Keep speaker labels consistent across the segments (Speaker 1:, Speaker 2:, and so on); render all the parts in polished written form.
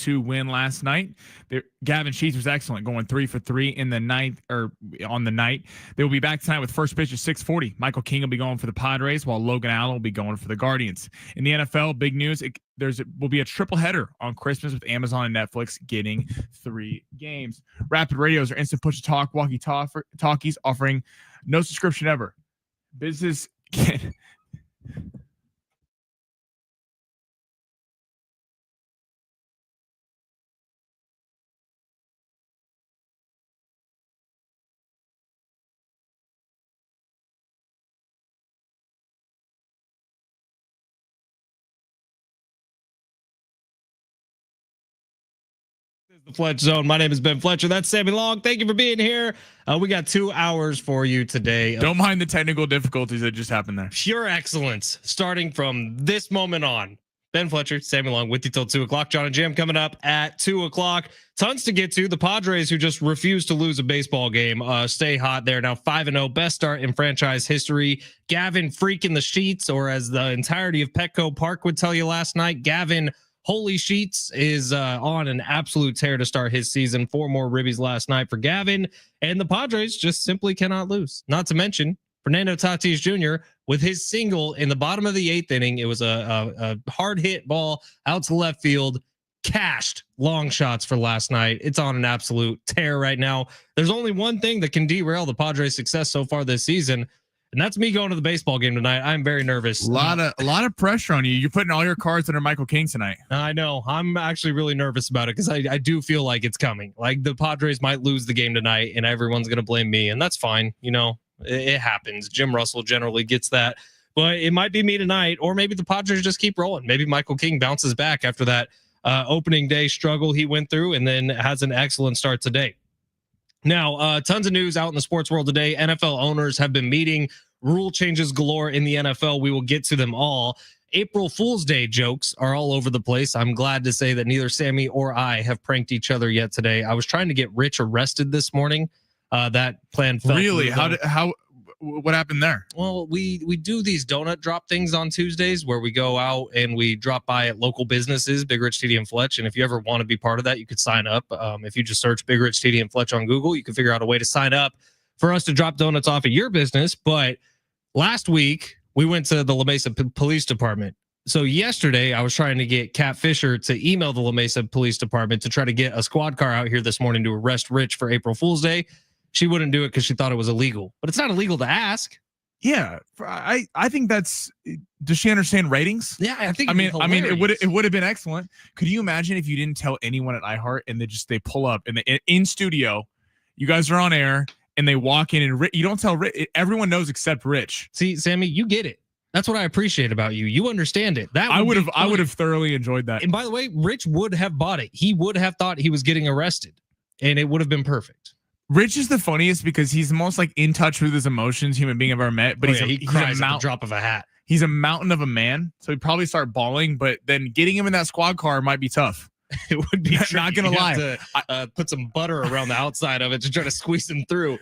Speaker 1: 5-2 win last night. Gavin Sheets was excellent, going 3 for 3 in the ninth or on the night. They will be back tonight with first pitch at 6:40. Michael King will be going for the Padres, while Logan Allen will be going for the Guardians. In the NFL, big news: will be a triple header on Christmas with Amazon and Netflix getting 3 games. Rapid radios are instant push to talk walkie-talkies offering no subscription ever. Business can.
Speaker 2: The Fletch Zone. My name is Ben Fletcher. That's Sammy Long. Thank you for being here. We got 2 hours for you today.
Speaker 1: Don't mind the technical difficulties that just happened there.
Speaker 2: Pure excellence starting from this moment on. Ben Fletcher, Sammy Long with you till 2 o'clock. John and Jam coming up at 2 o'clock. Tons to get to. The Padres, who just refused to lose a baseball game, stay hot. They're now 5-0, best start in franchise history. Gavin freaking the sheets, or as the entirety of Petco Park would tell you last night, Gavin Holy Sheets is on an absolute tear to start his season. 4 more ribbies last night for Gavin, and the Padres just simply cannot lose. Not to mention Fernando Tatis Jr. with his single in the bottom of the 8th inning. It was a hard hit ball out to left field. Cashed long shots for last night. It's on an absolute tear right now. There's only one thing that can derail the Padres' success so far this season, and that's me going to the baseball game tonight. I'm very nervous.
Speaker 1: A lot of pressure on you. You're putting all your cards under Michael King tonight.
Speaker 2: I know. I'm actually really nervous about it because I do feel like it's coming. Like the Padres might lose the game tonight, and everyone's going to blame me, and that's fine. You know, it happens. Jim Russell generally gets that, but it might be me tonight, or maybe the Padres just keep rolling. Maybe Michael King bounces back after that opening day struggle he went through, and then has an excellent start today. Now, tons of news out in the sports world today. NFL owners have been meeting. Rule changes galore in the NFL. We will get to them all. April Fool's Day jokes are all over the place. I'm glad to say that neither Sammy or I have pranked each other yet today. I was trying to get Rich arrested this morning. That plan fell
Speaker 1: Really? What happened there?
Speaker 2: Well, we do these donut drop things on Tuesdays where we go out and we drop by at local businesses, Big Rich, TD, and Fletch. And if you ever want to be part of that, you could sign up. If you just search Big Rich, TD, and Fletch on Google, you can figure out a way to sign up for us to drop donuts off at your business. But last week, we went to the La Mesa Police Department. So yesterday, I was trying to get Kat Fisher to email the La Mesa Police Department to try to get a squad car out here this morning to arrest Rich for April Fool's Day. She wouldn't do it because she thought it was illegal. But it's not illegal to ask.
Speaker 1: Yeah, I think that's. Does she understand ratings?
Speaker 2: Yeah, I think.
Speaker 1: I mean, it would have been excellent. Could you imagine if you didn't tell anyone at iHeart and they pull up and in studio, you guys are on air and they walk in and you don't tell Rich. Everyone knows except Rich.
Speaker 2: See, Sammy, you get it. That's what I appreciate about you. You understand it. That I would
Speaker 1: have thoroughly enjoyed that.
Speaker 2: And by the way, Rich would have bought it. He would have thought he was getting arrested, and it would have been perfect.
Speaker 1: Rich is the funniest because he's the most like in touch with his emotions human being I've ever met. But
Speaker 2: he cries at the drop of a hat.
Speaker 1: He's a mountain of a man, so he'd probably start bawling. But then getting him in that squad car might be tough.
Speaker 2: It would be
Speaker 1: not gonna lie.
Speaker 2: To, put some butter around the outside of it to try to squeeze him through.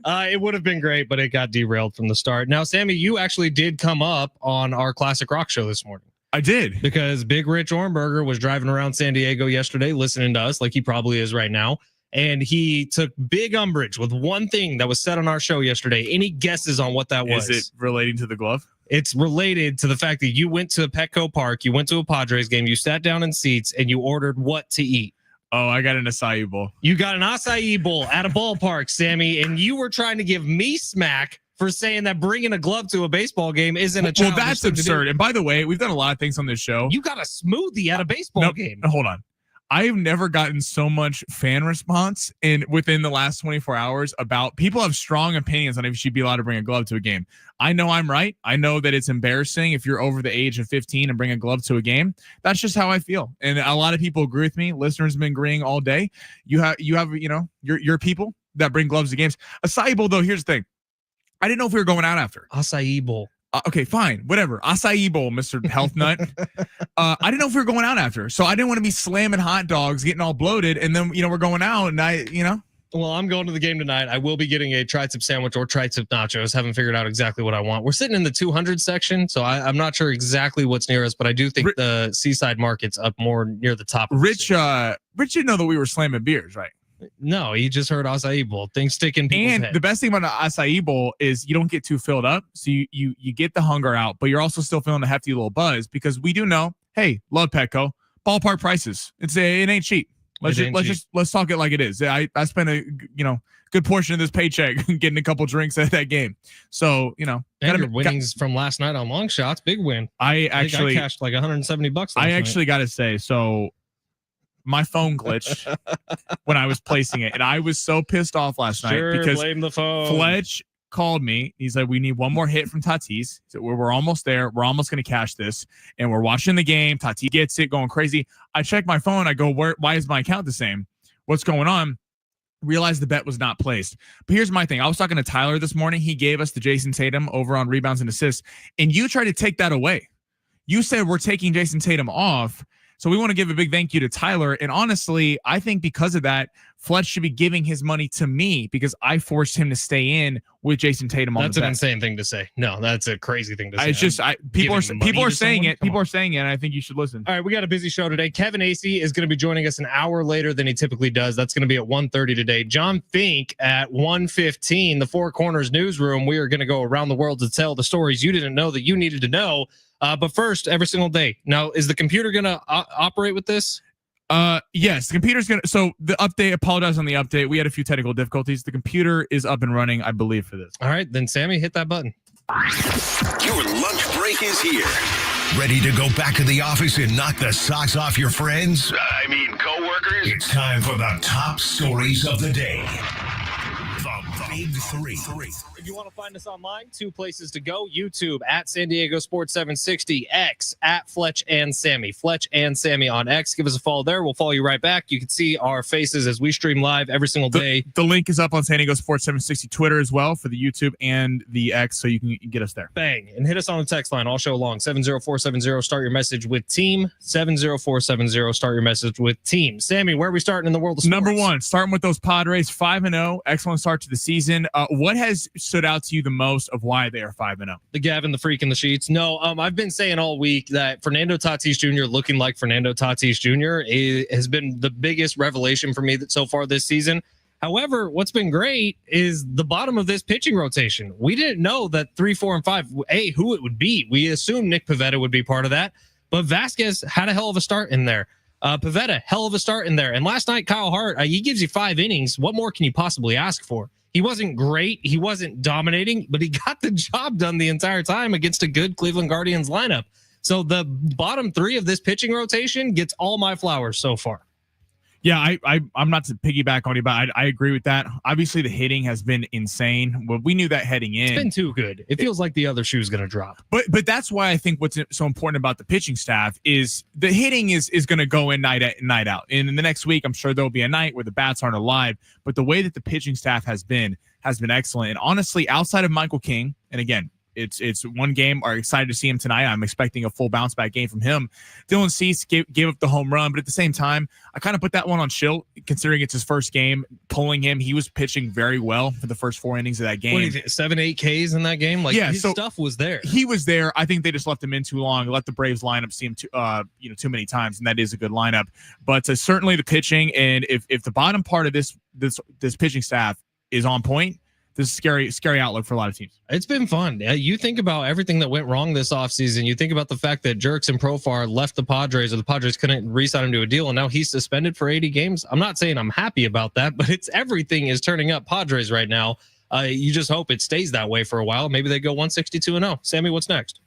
Speaker 2: It would have been great, but it got derailed from the start. Now, Sammy, you actually did come up on our Classic Rock show this morning.
Speaker 1: I did,
Speaker 2: because Big Rich Ornberger was driving around San Diego yesterday, listening to us like he probably is right now. And he took big umbrage with one thing that was said on our show yesterday. Any guesses on what that was?
Speaker 1: Is it relating to the glove?
Speaker 2: It's related to the fact that you went to Petco Park, you went to a Padres game, you sat down in seats, and you ordered what to eat.
Speaker 1: Oh, I got an acai bowl.
Speaker 2: You got an acai bowl at a ballpark, Sammy, and you were trying to give me smack for saying that bringing a glove to a baseball game isn't a challenge.
Speaker 1: Well, that's absurd. And by the way, we've done a lot of things on this show.
Speaker 2: You got a smoothie at a baseball game.
Speaker 1: Hold on. I have never gotten so much fan response within the last 24 hours about people have strong opinions on if you should be allowed to bring a glove to a game. I know I'm right. I know that it's embarrassing if you're over the age of 15 and bring a glove to a game. That's just how I feel. And a lot of people agree with me. Listeners have been agreeing all day. You have, your people that bring gloves to games. Acai bowl, though, here's the thing. I didn't know if we were going out after.
Speaker 2: Acai bowl.
Speaker 1: Okay, fine, whatever. Acai bowl, Mr. Health Nut. I didn't know if we were going out after, so I didn't want to be slamming hot dogs, getting all bloated, and then we're going out, and
Speaker 2: Well, I'm going to the game tonight. I will be getting a tri-tip sandwich or tri-tip nachos. Haven't figured out exactly what I want. We're sitting in the 200 section, so I'm not sure exactly what's near us, but I do think the Seaside Market's up more near the top.
Speaker 1: Rich didn't know that we were slamming beers, right?
Speaker 2: No, he just heard acai bowl. Things stick in people's
Speaker 1: And
Speaker 2: head.
Speaker 1: the best thing about an acai bowl is you don't get too filled up, so you get the hunger out, but you're also still feeling a hefty little buzz because we do know, hey, love Petco, ballpark prices. It ain't cheap. Let's talk it like it is. I spent a good portion of this paycheck getting a couple drinks at that game. So
Speaker 2: and your winnings from last night on long shots, big win.
Speaker 1: I
Speaker 2: cashed like $170.
Speaker 1: I actually got to say, so my phone glitched when I was placing it, and I was so pissed off last night because
Speaker 2: blame the phone.
Speaker 1: Fletch called me. He's like, we need one more hit from Tatis. So we're almost there. We're almost going to cash this. And we're watching the game. Tatis gets it, going crazy. I check my phone. I go, why is my account the same? What's going on? Realized the bet was not placed. But here's my thing. I was talking to Tyler this morning. He gave us the Jason Tatum over on rebounds and assists. And you tried to take that away. You said we're taking Jason Tatum off. So we want to give a big thank you to Tyler. And honestly, I think because of that, Fletch should be giving his money to me because I forced him to stay in with Jason Tatum on the bet.
Speaker 2: That's an insane thing to say. No, that's a crazy thing to say.
Speaker 1: It's just people are saying it. People are saying it, and I think you should listen.
Speaker 2: All right, we got a busy show today. Kevin Acee is going to be joining us an hour later than he typically does. That's going to be at 1:30 today. John Fink at 1:15, the Four Corners newsroom. We are going to go around the world to tell the stories you didn't know that you needed to know. But first, every single day. Now, is the computer going to operate with this?
Speaker 1: Yes, the computer's going to. So the update, apologize on the update. We had a few technical difficulties. The computer is up and running, I believe, for this.
Speaker 2: All right, then Sammy, hit that button.
Speaker 3: Your lunch break is here. Ready to go back to the office and knock the socks off your friends? I mean, coworkers? It's time for the top stories of the day. The Big Three.
Speaker 2: If you want to find us online, two places to go. YouTube at San Diego Sports 760, X at Fletch and Sammy. Fletch and Sammy on X. Give us a follow there. We'll follow you right back. You can see our faces as we stream live every single day.
Speaker 1: The link is up on San Diego Sports 760 Twitter as well for the YouTube and the X, so you can get us there.
Speaker 2: Bang. And hit us on the text line all show long. 70470. Start your message with team. 70470. Start your message with team. Sammy, where are we starting in the world of sports?
Speaker 1: Number one, starting with those Padres, 5-0. Excellent start to the season. What has stood out to you the most of why they are 5-0?
Speaker 2: The Gavin, the freak in the sheets. No, I've been saying all week that Fernando Tatis Jr. looking like Fernando Tatis Jr. has been the biggest revelation for me so far this season. However, what's been great is the bottom of this pitching rotation. We didn't know that 3, 4, and 5, who it would be. We assumed Nick Pivetta would be part of that, but Vasquez had a hell of a start in there. Pivetta, hell of a start in there. And last night, Kyle Hart, he gives you 5 innings. What more can you possibly ask for? He wasn't great. He wasn't dominating, but he got the job done the entire time against a good Cleveland Guardians lineup. So the bottom 3 of this pitching rotation gets all my flowers so far.
Speaker 1: Yeah, I'm not to piggyback on you, but I agree with that. Obviously, the hitting has been insane. Well, we knew that heading in.
Speaker 2: It's been too good. It feels like the other shoe's going to drop.
Speaker 1: But that's why I think what's so important about the pitching staff is the hitting is going to go in night out. And in the next week, I'm sure there'll be a night where the bats aren't alive. But the way that the pitching staff has been excellent. And honestly, outside of Michael King, and again, it's one game. Are excited to see him tonight. I'm expecting a full bounce back game from him. Dylan Cease gave up the home run, but at the same time, I kind of put that one on chill, considering it's his first game. Pulling him, he was pitching very well for the first 4 innings of that game.
Speaker 2: What do you think, 7-8 Ks in that game? Like, yeah, his stuff was there.
Speaker 1: He was there. I think they just left him in too long. Let the Braves lineup see him too many times, and that is a good lineup. But certainly the pitching, and if the bottom part of this pitching staff is on point, this is scary outlook for a lot of teams.
Speaker 2: It's been fun. You think about everything that went wrong this offseason. You think about the fact that Jerks and Profar left the Padres, or the Padres couldn't re-sign him to a deal, and now he's suspended for 80 games. I'm not saying I'm happy about that, but everything is turning up Padres right now. You just hope it stays that way for a while. Maybe they go 162-0. Sammy, what's next?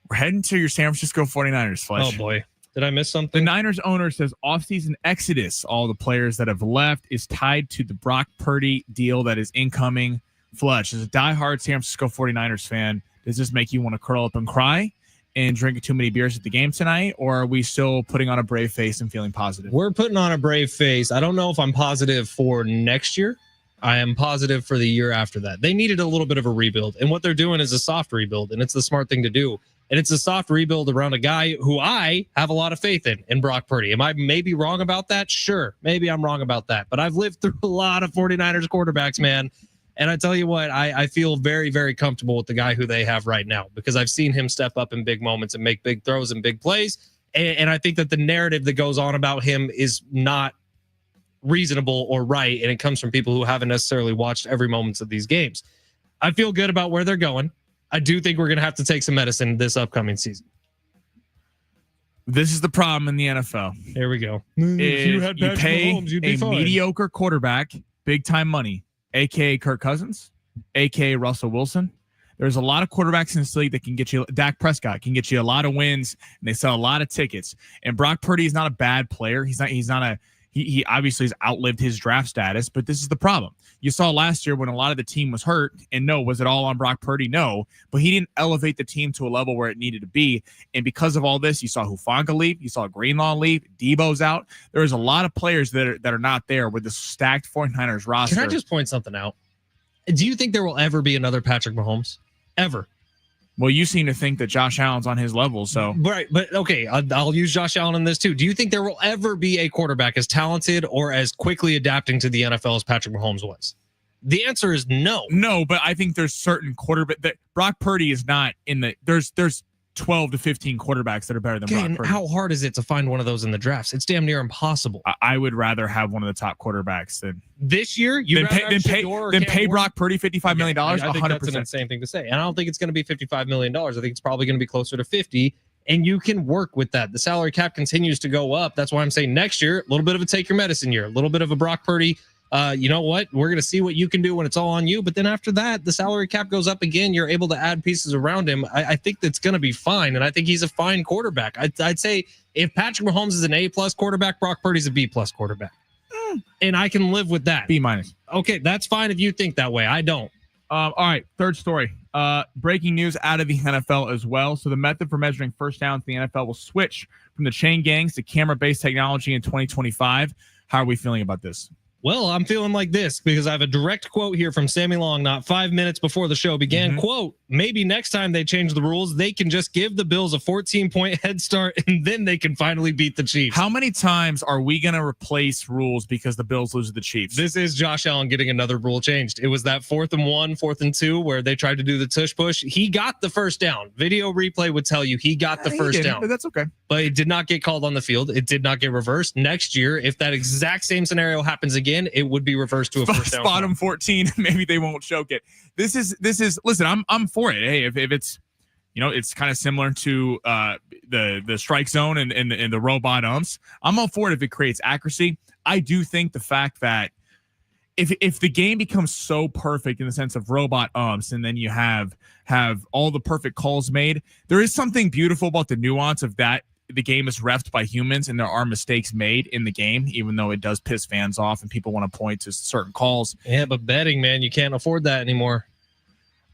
Speaker 1: We're heading to your San Francisco 49ers, Fletch.
Speaker 2: Oh, boy. Did I miss something?
Speaker 1: The Niners owner says offseason exodus, all the players that have left, is tied to the Brock Purdy deal that is incoming. Fletch, as a diehard San Francisco 49ers fan, does this make you want to curl up and cry and drink too many beers at the game tonight? Or are we still putting on a brave face and feeling positive?
Speaker 2: We're putting on a brave face. I don't know if I'm positive for next year. I am positive for the year after that. They needed a little bit of a rebuild, and what they're doing is a soft rebuild, and it's the smart thing to do. And it's a soft rebuild around a guy who I have a lot of faith in Brock Purdy. Am I maybe wrong about that? Sure. Maybe I'm wrong about that. But I've lived through a lot of 49ers quarterbacks, man. And I tell you what, I feel very, very comfortable with the guy who they have right now because I've seen him step up in big moments and make big throws and big plays. And I think that the narrative that goes on about him is not reasonable or right. And it comes from people who haven't necessarily watched every moment of these games. I feel good about where they're going. I do think we're going to have to take some medicine this upcoming season.
Speaker 1: This is the problem in the NFL.
Speaker 2: Here we go.
Speaker 1: If you pay a mediocre quarterback big time money, a.k.a. Kirk Cousins, a.k.a. Russell Wilson, there's a lot of quarterbacks in this league that can get you. Dak Prescott can get you a lot of wins, and they sell a lot of tickets. And Brock Purdy is not a bad player. He obviously has outlived his draft status, but this is the problem. You saw last year when a lot of the team was hurt, and no, was it all on Brock Purdy? No, but he didn't elevate the team to a level where it needed to be. And because of all this, you saw Hufanga leave, you saw Greenlaw leave, Debo's out. There's a lot of players that are not there with the stacked 49ers roster.
Speaker 2: Can I just point something out? Do you think there will ever be another Patrick Mahomes? Ever?
Speaker 1: Well, you seem to think that Josh Allen's on his level, so
Speaker 2: right. But okay, I'll use Josh Allen in this too. Do you think there will ever be a quarterback as talented or as quickly adapting to the NFL as Patrick Mahomes was? The answer is no.
Speaker 1: No, but I think there's certain quarterback that Brock Purdy is not in the. There's 12 to 15 quarterbacks that are better than Brock Purdy.
Speaker 2: How hard is it to find one of those in the drafts? It's damn near impossible.
Speaker 1: I would rather have one of the top quarterbacks than
Speaker 2: this year.
Speaker 1: Than pay Brock Purdy $55 million.
Speaker 2: I think that's an insane thing to say, and I don't think it's going to be $55 million. I think it's probably going to be closer to 50. And you can work with that. The salary cap continues to go up. That's why I'm saying next year, a little bit of a take your medicine year, a little bit of a Brock Purdy. You know what? We're going to see what you can do when it's all on you. But then after that, the salary cap goes up again. You're able to add pieces around him. I think that's going to be fine. And I think he's a fine quarterback. I'd say if Patrick Mahomes is an A+ quarterback, Brock Purdy's a B+ quarterback. And I can live with that.
Speaker 1: B-.
Speaker 2: Okay, that's fine if you think that way. I don't.
Speaker 1: All right, third story. Breaking news out of the NFL as well. So the method for measuring first downs in the NFL will switch from the chain gangs to camera-based technology in 2025. How are we feeling about this?
Speaker 2: Well, I'm feeling like this because I have a direct quote here from Sammy Long, not 5 minutes before the show began. Quote, maybe next time they change the rules, they can just give the Bills a 14-point head start and then they can finally beat the Chiefs.
Speaker 1: How many times are we going to replace rules because the Bills lose to the Chiefs?
Speaker 2: This is Josh Allen getting another rule changed. It was that 4th and 1, 4th and 2 where they tried to do the tush push. He got the first down. Video replay would tell you he got the first down.
Speaker 1: That's okay.
Speaker 2: But it did not get called on the field. It did not get reversed. Next year, if that exact same scenario happens again, it would be reversed to a first down.
Speaker 1: Spot him 14, maybe they won't choke it. This is listen, I'm for it. Hey, if it's it's kind of similar to the strike zone and the robot umps. I'm all for it if it creates accuracy. I do think the fact that if the game becomes so perfect in the sense of robot umps and then you have all the perfect calls made, there is something beautiful about the nuance of that. The game is reffed by humans and there are mistakes made in the game, even though it does piss fans off and people want to point to certain calls.
Speaker 2: Yeah, but betting, man, you can't afford that anymore.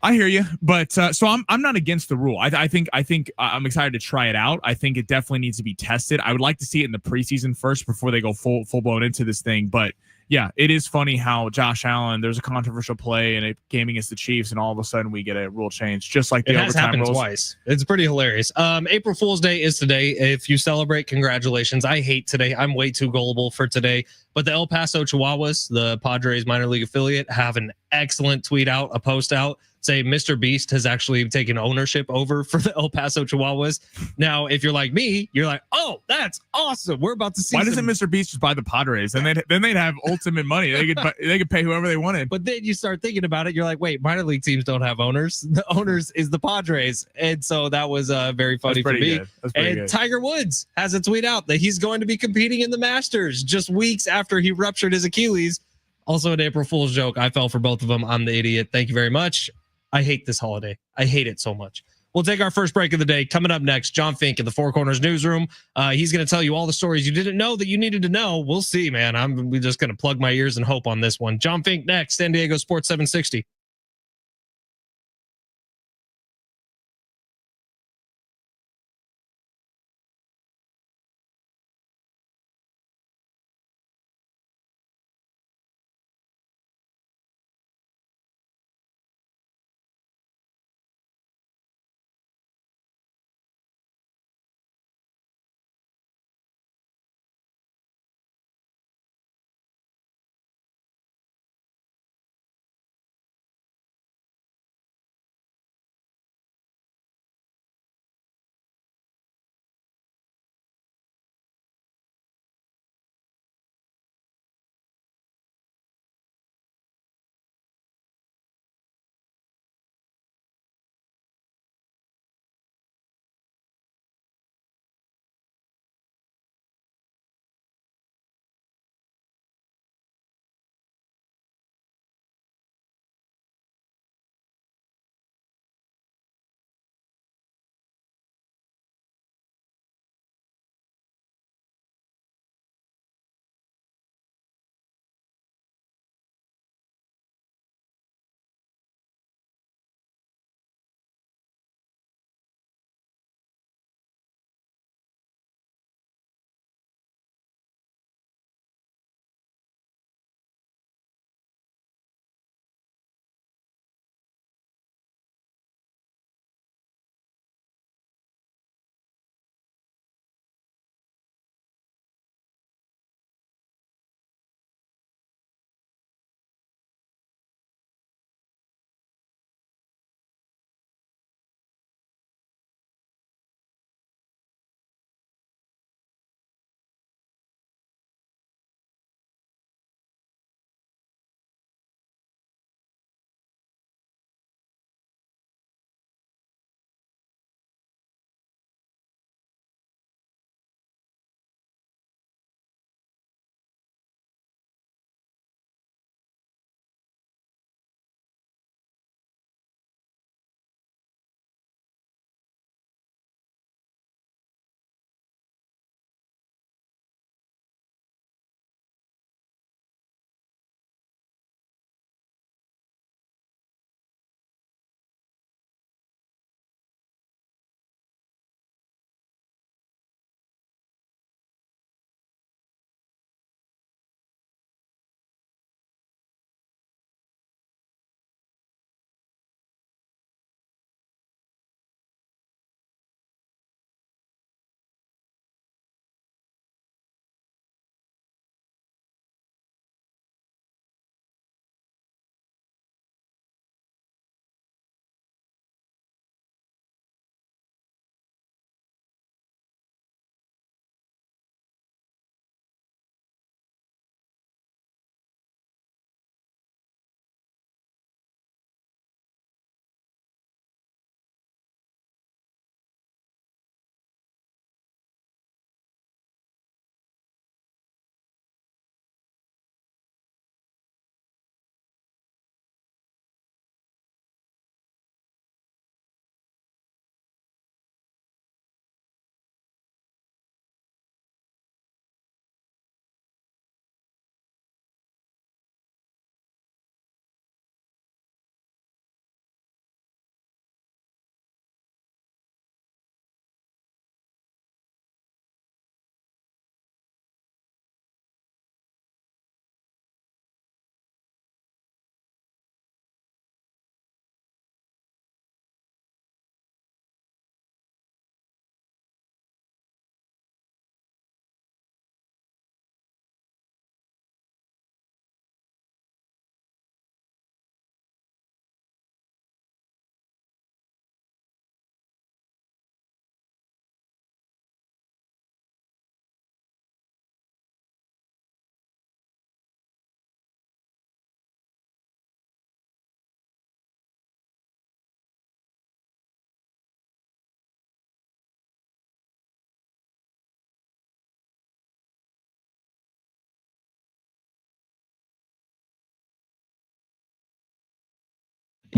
Speaker 1: I hear you, but so I'm not against the rule. I think I'm excited to try it out. I think it definitely needs to be tested. I would like to see it in the preseason first before they go full blown into this thing. But yeah, it is funny how Josh Allen, there's a controversial play in a game against the Chiefs, and all of a sudden we get a rule change, just like the
Speaker 2: overtime rules. It has happened
Speaker 1: rules.
Speaker 2: Twice. It's pretty hilarious. April Fool's Day is today. If you celebrate, congratulations. I hate today. I'm way too gullible for today. But the El Paso Chihuahuas, the Padres minor league affiliate, have an excellent tweet out, a post out, say Mr. Beast has actually taken ownership over for the El Paso Chihuahuas. Now, if you're like me, you're like, oh, that's awesome. We're about to see.
Speaker 1: Why doesn't Mr. Beast just buy the Padres? And then they'd have ultimate money. They could pay whoever they wanted.
Speaker 2: But then you start thinking about it. You're like, wait, minor league teams don't have owners. The owners is the Padres. And so that was very funny for me. And good. Tiger Woods has a tweet out that he's going to be competing in the Masters just weeks after he ruptured his Achilles. Also an April Fool's joke. I fell for both of them. I'm the idiot. Thank you very much. I hate this holiday. I hate it so much. We'll take our first break of the day. Coming up next, John Fink in the Four Corners newsroom. He's going to tell you all the stories you didn't know that you needed to know. We'll see, man. I'm just going to plug my ears and hope on this one. John Fink next, San Diego Sports 760.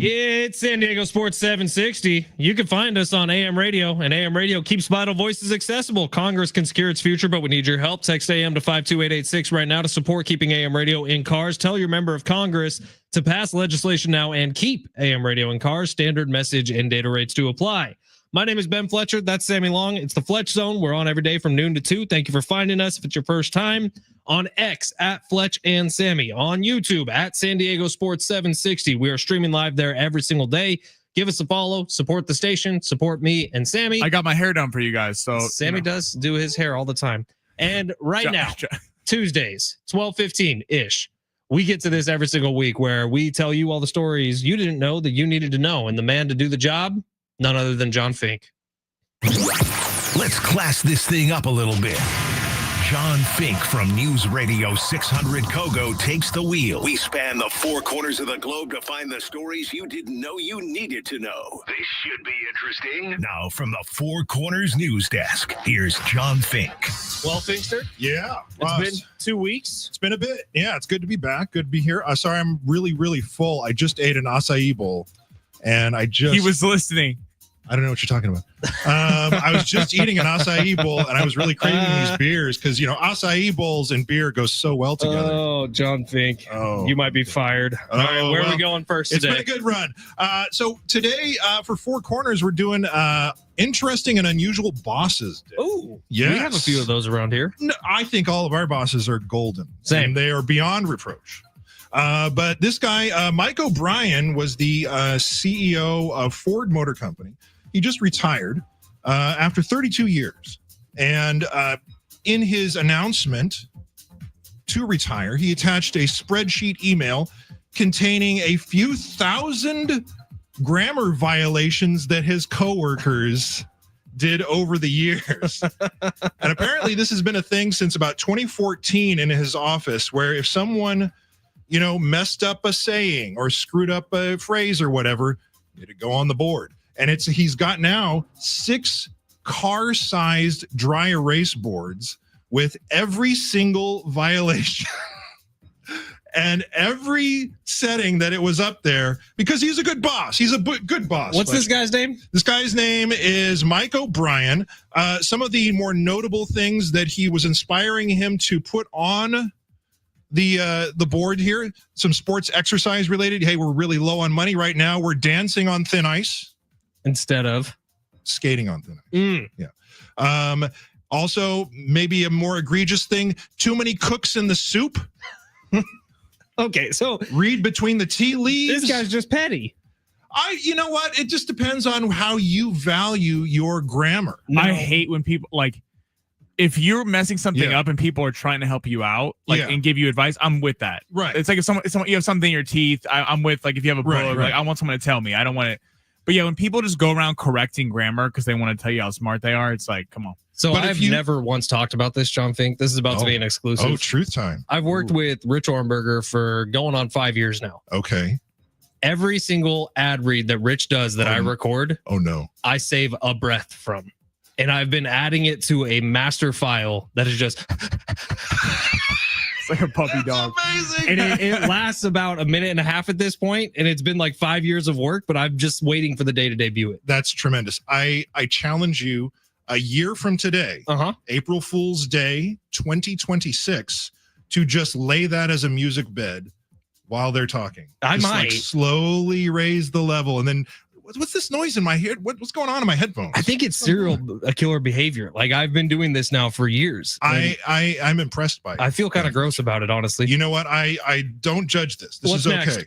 Speaker 2: It's San Diego Sports 760. You can find us on AM radio, and AM radio keeps vital voices accessible. Congress can secure its future, but we need your help. Text AM to 52886 right now to support keeping AM radio in cars. Tell your member of Congress to pass legislation now and keep AM radio in cars. Standard message and data rates do apply. My name is Ben Fletcher. That's Sammy Long. It's the Fletch Zone. We're on every day from noon to 2. Thank you for finding us. If it's your first time, on X at Fletch and Sammy, on YouTube at San Diego Sports 760. We are streaming live there every single day. Give us a follow, support the station, support me and Sammy.
Speaker 1: I got my hair done for you guys. So
Speaker 2: Sammy does do his hair all the time. And now, Tuesdays, 12:15-ish. We get to this every single week where we tell you all the stories you didn't know that you needed to know. And the man to do the job, none other than John Fink.
Speaker 3: Let's class this thing up a little bit. John Fink from News Radio 600 Kogo takes the wheel. We span the four corners of the globe to find the stories you didn't know you needed to know. This should be interesting. Now from the Four Corners News Desk, here's John Fink.
Speaker 2: Well, Finkster?
Speaker 4: Yeah.
Speaker 2: It's been 2 weeks.
Speaker 4: It's been a bit. Yeah, it's good to be back. Good to be here. Sorry, I'm really, really full. I just ate an acai bowl, and
Speaker 1: he was listening.
Speaker 4: I don't know what you're talking about. I was just eating an acai bowl, and I was really craving these beers because, acai bowls and beer go so well together.
Speaker 2: Oh, John Fink.
Speaker 4: Oh,
Speaker 2: you might be fired. All right, where are we going first today?
Speaker 4: It's been a good run. So today, for Four Corners, we're doing interesting and unusual bosses.
Speaker 2: Oh,
Speaker 4: yes.
Speaker 2: We have a few of those around here.
Speaker 4: No, I think all of our bosses are golden.
Speaker 2: Same.
Speaker 4: And they are beyond reproach. But this guy, Mike O'Brien, was the CEO of Ford Motor Company. He just retired after 32 years. And in his announcement to retire, he attached a spreadsheet email containing a few thousand grammar violations that his coworkers did over the years. And apparently this has been a thing since about 2014 in his office, where if someone, messed up a saying or screwed up a phrase or whatever, it'd go on the board. And he's got now 6 car-sized dry erase boards with every single violation and every setting that it was up there, because he's a good boss. He's a good boss.
Speaker 2: What's this guy's name?
Speaker 4: This guy's name is Mike O'Brien. Some of the more notable things that he was inspiring him to put on the board here, some sports exercise related. Hey, we're really low on money right now. We're dancing on thin ice.
Speaker 2: Instead of
Speaker 4: skating on thin ice. Yeah. Also, maybe a more egregious thing, too many cooks in the soup.
Speaker 2: Okay, so
Speaker 4: read between the tea leaves.
Speaker 2: This guy's just petty.
Speaker 4: You know what? It just depends on how you value your grammar.
Speaker 1: No. I hate when people if you're messing something up and people are trying to help you out, and give you advice, I'm with that.
Speaker 4: Right.
Speaker 1: It's like if someone you have something in your teeth, I'm with, if you have a book, I want someone to tell me. I don't want it. But yeah, when people just go around correcting grammar because they want to tell you how smart they are, it's like, come on.
Speaker 2: So I've never once talked about this, John Fink. This is about to be an exclusive.
Speaker 4: Oh, truth time.
Speaker 2: I've worked with Rich Ornberger for going on 5 years now.
Speaker 4: Okay.
Speaker 2: Every single ad read that Rich does that I record, I save a breath from. And I've been adding it to a master file that is just...
Speaker 1: like a puppy dog.
Speaker 2: Amazing. And it lasts about a minute and a half at this point, and it's been like 5 years of work, but I'm just waiting for the day to debut it.
Speaker 4: That's tremendous. I challenge you, a year from today, April Fool's Day 2026, to just lay that as a music bed while they're talking.
Speaker 2: I might
Speaker 4: slowly raise the level, and then what's this noise in my head? What's going on in my headphones?
Speaker 2: I think it's serial killer behavior. I've been doing this now for years.
Speaker 4: I'm impressed by it.
Speaker 2: I feel kind of gross about it, honestly.
Speaker 4: You know what? I don't judge this. This is okay.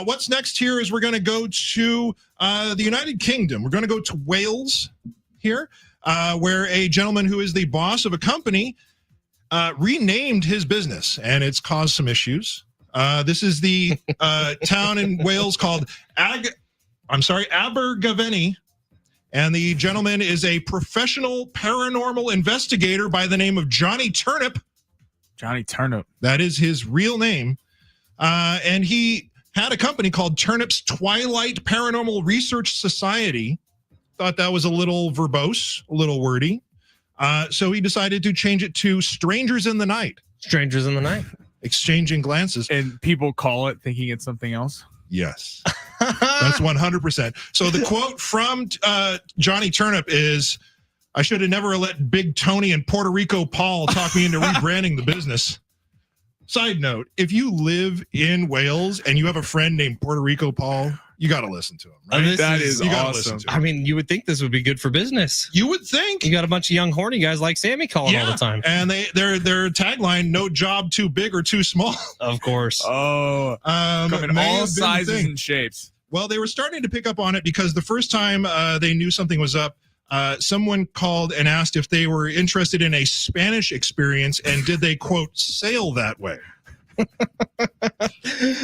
Speaker 4: What's next here is we're going to go to the United Kingdom. We're going to go to Wales here, where a gentleman who is the boss of a company renamed his business, and it's caused some issues. This is the town in Wales called Abergavenny, and the gentleman is a professional paranormal investigator by the name of Johnny Turnip.
Speaker 1: Johnny Turnip.
Speaker 4: That is his real name. And he had a company called Turnip's Twilight Paranormal Research Society. Thought that was a little verbose, a little wordy. So he decided to change it to Strangers in the Night.
Speaker 2: Strangers in the Night.
Speaker 4: Exchanging glances.
Speaker 1: And people call it thinking it's something else.
Speaker 4: Yes. That's 100%. So the quote from Johnny Turnip is, "I should have never let Big Tony and Puerto Rico Paul talk me into rebranding the business." Side note, if you live in Wales and you have a friend named Puerto Rico Paul, you got to listen to him. Right?
Speaker 1: That is
Speaker 4: you gotta
Speaker 1: awesome.
Speaker 4: listen to him.
Speaker 2: I mean, you would think this would be good for business.
Speaker 4: You would think.
Speaker 2: You got a bunch of young horny guys like Sammy calling all the time.
Speaker 4: And their tagline, "No job too big or too small."
Speaker 2: Of course.
Speaker 1: Oh, come in
Speaker 4: may
Speaker 1: all
Speaker 4: have been the
Speaker 1: sizes
Speaker 4: thing.
Speaker 1: and shapes.
Speaker 4: Well, they were starting to pick up on it because the first time they knew something was up, someone called and asked if they were interested in a Spanish experience and did they, quote, sail that way.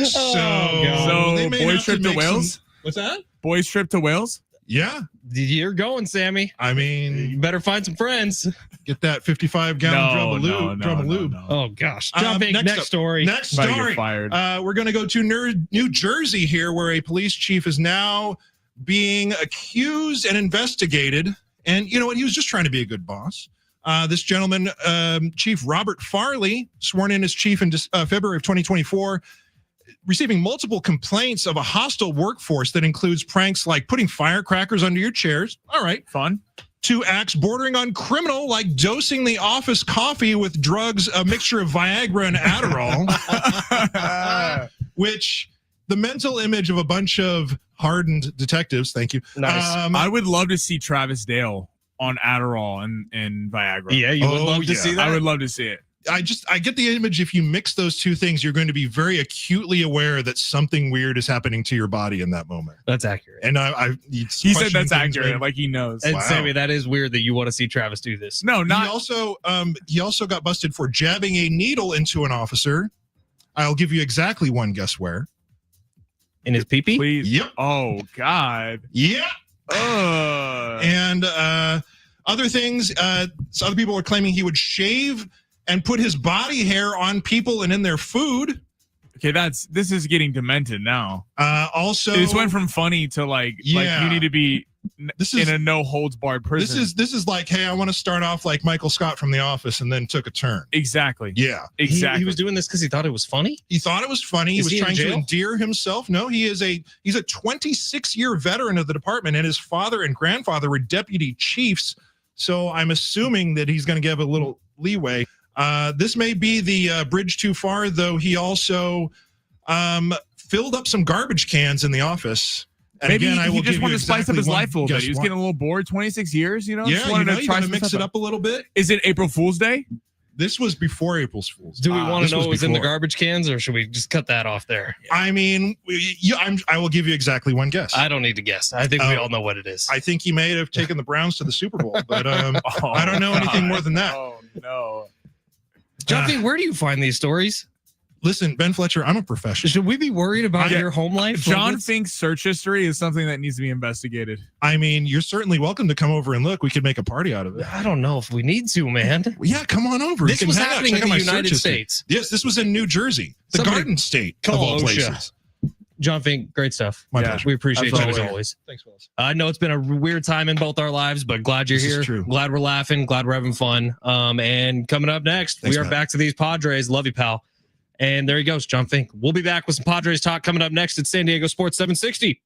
Speaker 1: So
Speaker 4: they may
Speaker 1: boys
Speaker 4: have
Speaker 1: trip to
Speaker 4: make
Speaker 1: Wales?
Speaker 4: What's that?
Speaker 1: Boys trip to Wales?
Speaker 4: Yeah.
Speaker 2: You're going, Sammy.
Speaker 4: I
Speaker 2: You
Speaker 4: mean,
Speaker 2: better find some friends.
Speaker 4: get that 55-gallon drum of lube.
Speaker 1: No.
Speaker 2: Oh, gosh. Jumping
Speaker 4: next
Speaker 2: next
Speaker 4: up.
Speaker 2: story.
Speaker 4: Next
Speaker 1: About to get
Speaker 4: story.
Speaker 1: fired.
Speaker 4: We're going to go to New Jersey here, where a police chief is now being accused and investigated. And you know what? He was just trying to be a good boss. This gentleman, Chief Robert Farley, sworn in as chief in February of 2024, receiving multiple complaints of a hostile workforce that includes pranks like putting firecrackers under your chairs. All right.
Speaker 1: Fun.
Speaker 4: To acts bordering on criminal, like dosing the office coffee with drugs, a mixture of Viagra and Adderall, which the mental image of a bunch of hardened detectives. Thank you.
Speaker 2: Nice.
Speaker 1: I would love to see Travis Dale on Adderall and Viagra.
Speaker 2: Yeah, you would
Speaker 4: Oh,
Speaker 2: love to
Speaker 4: yeah.
Speaker 2: see that.
Speaker 1: I would love to see it.
Speaker 4: I get the image. If you mix those two things, you're going to be very acutely aware that something weird is happening to your body in that moment.
Speaker 2: That's accurate.
Speaker 4: And
Speaker 1: He said that's accurate.
Speaker 4: Right?
Speaker 1: Like he knows.
Speaker 2: And
Speaker 4: Wow.
Speaker 2: Sammy, that is weird that you want to see Travis do this.
Speaker 1: No,
Speaker 4: He
Speaker 1: not.
Speaker 4: also got busted for jabbing a needle into an officer. I'll give you exactly one guess where.
Speaker 2: In his pee-pee?
Speaker 1: Please.
Speaker 4: Yep.
Speaker 1: Oh God.
Speaker 4: Yeah. And other things. So other people are claiming he would shave and put his body hair on people and in their food.
Speaker 1: Okay, this is getting demented now.
Speaker 4: Also,
Speaker 1: This went from funny to like
Speaker 4: Yeah.
Speaker 1: you need to be
Speaker 4: This
Speaker 1: in
Speaker 4: is
Speaker 1: a no holds barred prison.
Speaker 4: this is like, hey, I want to start off like Michael Scott from The Office, and then took a turn.
Speaker 1: exactly.
Speaker 4: Yeah,
Speaker 1: Exactly.
Speaker 2: He was doing this because he thought it was funny?
Speaker 4: he thought it was funny. He
Speaker 2: Is
Speaker 4: was
Speaker 2: he in
Speaker 4: trying to
Speaker 2: jail?
Speaker 4: endear himself. No, he's a 26-year veteran of the department, and his father and grandfather were deputy chiefs. So I'm assuming that he's going to give a little leeway. This may be the bridge too far, though. He also filled up some garbage cans in the office. And
Speaker 1: Maybe
Speaker 4: again, I will
Speaker 1: he just
Speaker 4: give
Speaker 1: wanted
Speaker 4: you
Speaker 1: to spice up
Speaker 4: exactly
Speaker 1: his
Speaker 4: one
Speaker 1: life a little bit.
Speaker 4: guess
Speaker 1: He was
Speaker 4: why.
Speaker 1: getting a little bored. 26 years, you know.
Speaker 4: Yeah,
Speaker 1: Just wanted
Speaker 4: you
Speaker 1: try
Speaker 4: got to
Speaker 1: some
Speaker 4: mix
Speaker 1: stuff
Speaker 4: it up a little bit.
Speaker 1: Is it April Fool's Day?
Speaker 4: This was before April Fool's.
Speaker 2: Do we want
Speaker 4: this
Speaker 2: to know
Speaker 4: was
Speaker 2: what was in the
Speaker 4: before.
Speaker 2: garbage cans, or should we just cut that off there?
Speaker 4: I mean, I will give you exactly one guess.
Speaker 2: I don't need to guess. I think we all know what it is.
Speaker 4: I think he may have taken the Browns to the Super Bowl, but
Speaker 1: Oh,
Speaker 4: I don't know anything more than that.
Speaker 1: Oh no.
Speaker 2: Jonathan, where do you find these stories?
Speaker 4: Listen, Ben Fletcher, I'm a professional.
Speaker 2: Should we be worried about
Speaker 1: Yeah.
Speaker 2: your home life?
Speaker 1: John Fink's search history is something that needs to be investigated.
Speaker 4: I mean, you're certainly welcome to come over and look. We could make a party out of it.
Speaker 2: I don't know if we need to, man.
Speaker 4: Yeah, come on over.
Speaker 2: This
Speaker 4: You can
Speaker 2: was
Speaker 4: hang out,
Speaker 2: happening
Speaker 4: check
Speaker 2: in
Speaker 4: out
Speaker 2: the
Speaker 4: my search
Speaker 2: United
Speaker 4: history.
Speaker 2: States.
Speaker 4: Yes, this was in New Jersey, the
Speaker 2: Somebody
Speaker 4: Garden State of
Speaker 2: call
Speaker 4: all
Speaker 2: OSHA.
Speaker 4: places.
Speaker 2: John Fink, great stuff.
Speaker 4: My
Speaker 1: Yeah.
Speaker 4: pleasure.
Speaker 2: We appreciate you as
Speaker 1: Absolutely.
Speaker 2: always.
Speaker 4: Thanks, Willis.
Speaker 2: I know it's been a weird time in both our lives, but glad you're
Speaker 4: This is
Speaker 2: here.
Speaker 4: true.
Speaker 2: Glad we're laughing. Glad we're having fun. And coming up next,
Speaker 4: Thanks,
Speaker 2: we are
Speaker 4: man.
Speaker 2: back to these Padres. Love you, pal. And there he goes, John Fink. We'll be back with some Padres talk coming up next at San Diego Sports 760.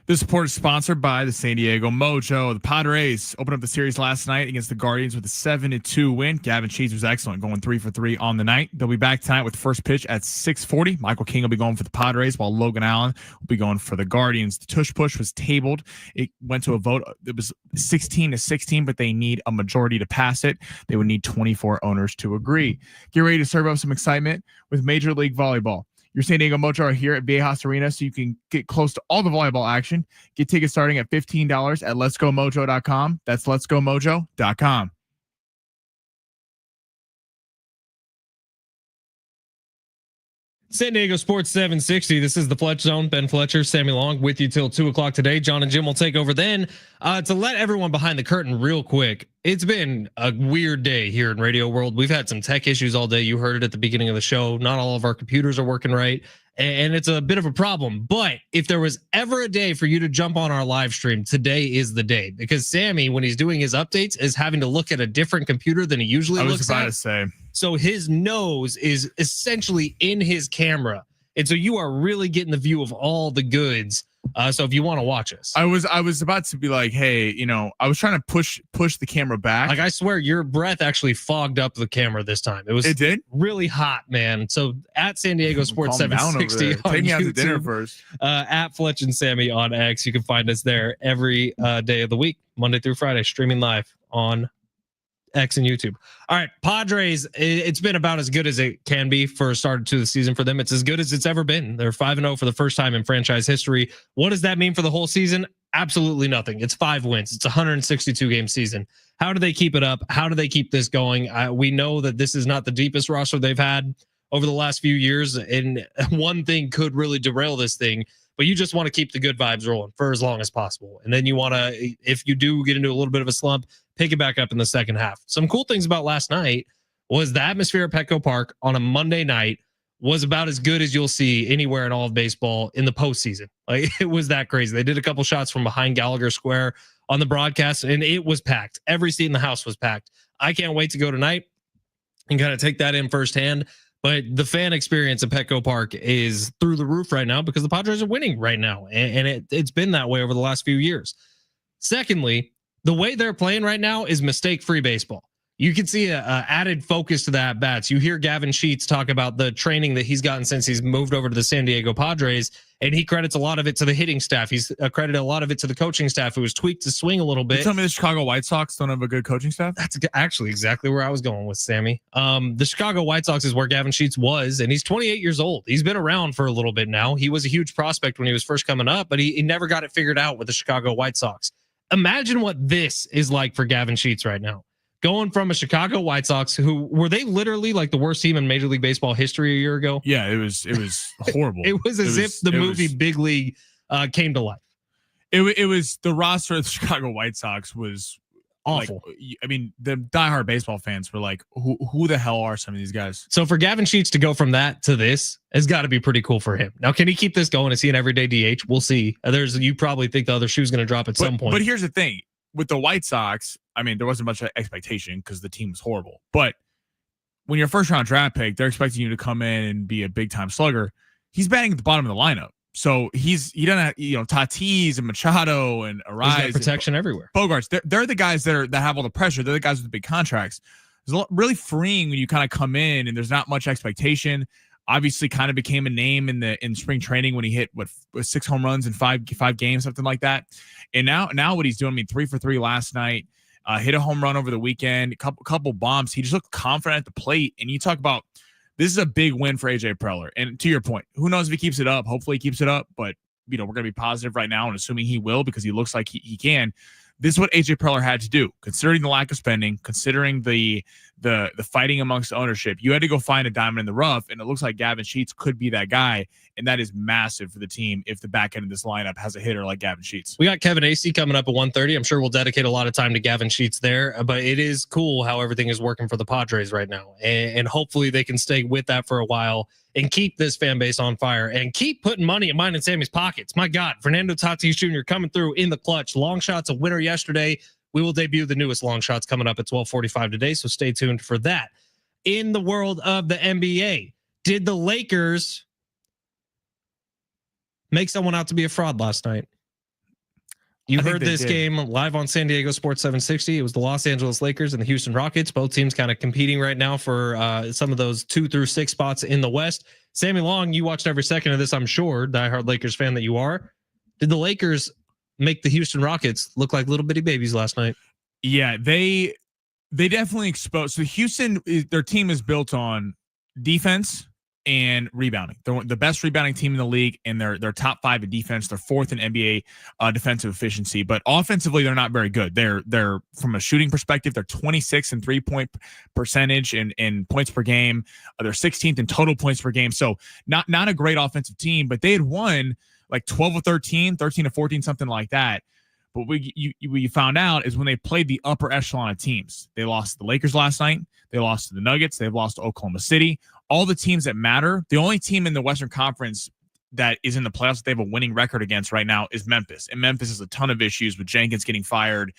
Speaker 1: This report is sponsored by the San Diego Mojo. The Padres opened up the series last night against the Guardians with a 7-2 win. Gavin Acee was excellent, going 3 for 3 on the night. They'll be back tonight with first pitch at 6:40. Michael King will be going for the Padres, while Logan Allen will be going for the Guardians. The tush push was tabled. It went to a vote. It was 16-16, but they need a majority to pass it. They would need 24 owners to agree. Get ready to serve up some excitement with Major League Volleyball. Your San Diego Mojo are here at Viejas Arena, so you can get close to all the volleyball action. Get tickets starting at $15 at letsgomojo.com. That's letsgomojo.com.
Speaker 2: San Diego Sports 760. This is the Fletch Zone. Ben Fletcher, Sammy Long with you till 2 o'clock today. John and Jim will take over then. To let everyone behind the curtain real quick, it's been a weird day here in radio world. We've had some tech issues all day. You heard it at the beginning of the show. Not all of our computers are working right, and it's a bit of a problem. But if there was ever a day for you to jump on our live stream, today is the day, because Sammy, when he's doing his updates, is having to look at a different computer than he usually looks at.
Speaker 1: I was about to say.
Speaker 2: So his nose is essentially in his camera. And so you are really getting the view of all the goods. So if you want to watch us.
Speaker 1: I was about to be like, hey, I was trying to push the camera back.
Speaker 2: Like, I swear your breath actually fogged up the camera this time. It
Speaker 1: did
Speaker 2: really hot, man. So at San Diego Sports 760 on
Speaker 1: Take me out
Speaker 2: YouTube,
Speaker 1: to dinner first.
Speaker 2: At Fletch and Sammy on X. You can find us there every day of the week, Monday through Friday, streaming live on X and YouTube. All right, Padres, it's been about as good as it can be for a start to the season for them. It's as good as it's ever been. They're 5-0 for the first time in franchise history. What does that mean for the whole season? Absolutely nothing. It's 5 wins. It's a 162 game season. How do they keep it up? How do they keep this going? We know that this is not the deepest roster they've had over the last few years, and one thing could really derail this thing. But you just want to keep the good vibes rolling for as long as possible. And then you want to, if you do get into a little bit of a slump, pick it back up in the second half. Some cool things about last night was the atmosphere at Petco Park on a Monday night was about as good as you'll see anywhere in all of baseball in the postseason. Like, it was that crazy. They did a couple shots from behind Gallagher Square on the broadcast, and it was packed. Every seat in the house was packed. I can't wait to go tonight and kind of take that in firsthand. But the fan experience at Petco Park is through the roof right now because the Padres are winning right now. And it's been that way over the last few years. Secondly, the way they're playing right now is mistake-free baseball. You can see a added focus to the at-bats. You hear Gavin Sheets talk about the training that he's gotten since he's moved over to the San Diego Padres, and he credits a lot of it to the hitting staff. He's credited a lot of it to the coaching staff, who has tweaked his swing a little bit.
Speaker 1: You tell me the Chicago White Sox don't have a good coaching staff?
Speaker 2: That's actually exactly where I was going with Sammy. The Chicago White Sox is where Gavin Sheets was, and he's 28 years old. He's been around for a little bit now. He was a huge prospect when he was first coming up, but he never got it figured out with the Chicago White Sox. Imagine what this is like for Gavin Sheets right now. Going from a Chicago White Sox, who were they literally like the worst team in Major League Baseball history a year ago?
Speaker 1: Yeah, it was horrible.
Speaker 2: It was as if the movie Big League came to life.
Speaker 1: It was the roster of the Chicago White Sox was
Speaker 2: awful.
Speaker 1: Like, I mean, the diehard baseball fans were like, who the hell are some of these guys?
Speaker 2: So for Gavin Sheets to go from that to this has got to be pretty cool for him. Now, can he keep this going? Is he an everyday DH? We'll see. You probably think the other shoe's going to drop at some point.
Speaker 1: But here's the thing. With the White Sox, I mean, there wasn't much expectation because the team was horrible. But when you're a first-round draft pick, they're expecting you to come in and be a big-time slugger. He's batting at the bottom of the lineup. So he doesn't have, Tatis and Machado and Arise.
Speaker 2: Protection everywhere.
Speaker 1: Bogarts, they're the guys that have all the pressure. They're the guys with the big contracts. It's really freeing when you kind of come in and there's not much expectation. Obviously, kind of became a name in spring training when he hit 6 home runs in five games, something like that. And now what he's doing, I mean, 3 for 3 last night, hit a home run over the weekend, a couple bombs. He just looked confident at the plate. And you talk about, this is a big win for AJ Preller. And to your point, who knows if he keeps it up? Hopefully he keeps it up, but we're going to be positive right now and assuming he will, because he looks like he can. This is what AJ Preller had to do, considering the lack of spending, considering the fighting amongst ownership. You had to go find a diamond in the rough, and it looks like Gavin Sheets could be that guy, and that is massive for the team if the back end of this lineup has a hitter like Gavin Sheets.
Speaker 2: We got Kevin Acee coming up at 1:30. I'm sure we'll dedicate a lot of time to Gavin Sheets there, but it is cool how everything is working for the Padres right now, and hopefully they can stay with that for a while and keep this fan base on fire and keep putting money in mine and Sammy's pockets. My God, Fernando Tatis Jr. coming through in the clutch. Long shots, a winner yesterday. We will debut the newest long shots coming up at 12:45 today, so stay tuned for that. In the world of the NBA, did the Lakers make someone out to be a fraud last night? You
Speaker 1: I think
Speaker 2: heard
Speaker 1: they
Speaker 2: this
Speaker 1: did.
Speaker 2: game live on San Diego Sports 760. It was the Los Angeles Lakers and the Houston Rockets. Both teams kind of competing right now for some of those 2 through 6 spots in the West. Sammy Long, you watched every second of this, I'm sure, diehard Lakers fan that you are. Did the Lakers make the Houston Rockets look like little bitty babies last night?
Speaker 1: Yeah, they definitely exposed. So Houston, their team is built on defense and rebounding. They're the best rebounding team in the league, and they're top 5 in defense. They're 4th in NBA defensive efficiency, but offensively they're not very good. They're from a shooting perspective, they're 26 in 3-point percentage and points per game. They're 16th in total points per game. So not a great offensive team, but they had won like 12 or 13 or 14, something like that. But what you found out is when they played the upper echelon of teams, they lost to the Lakers last night. They lost to the Nuggets. They've lost to Oklahoma City. All the teams that matter. The only team in the Western Conference that is in the playoffs that they have a winning record against right now is Memphis. And Memphis has a ton of issues with Jenkins getting fired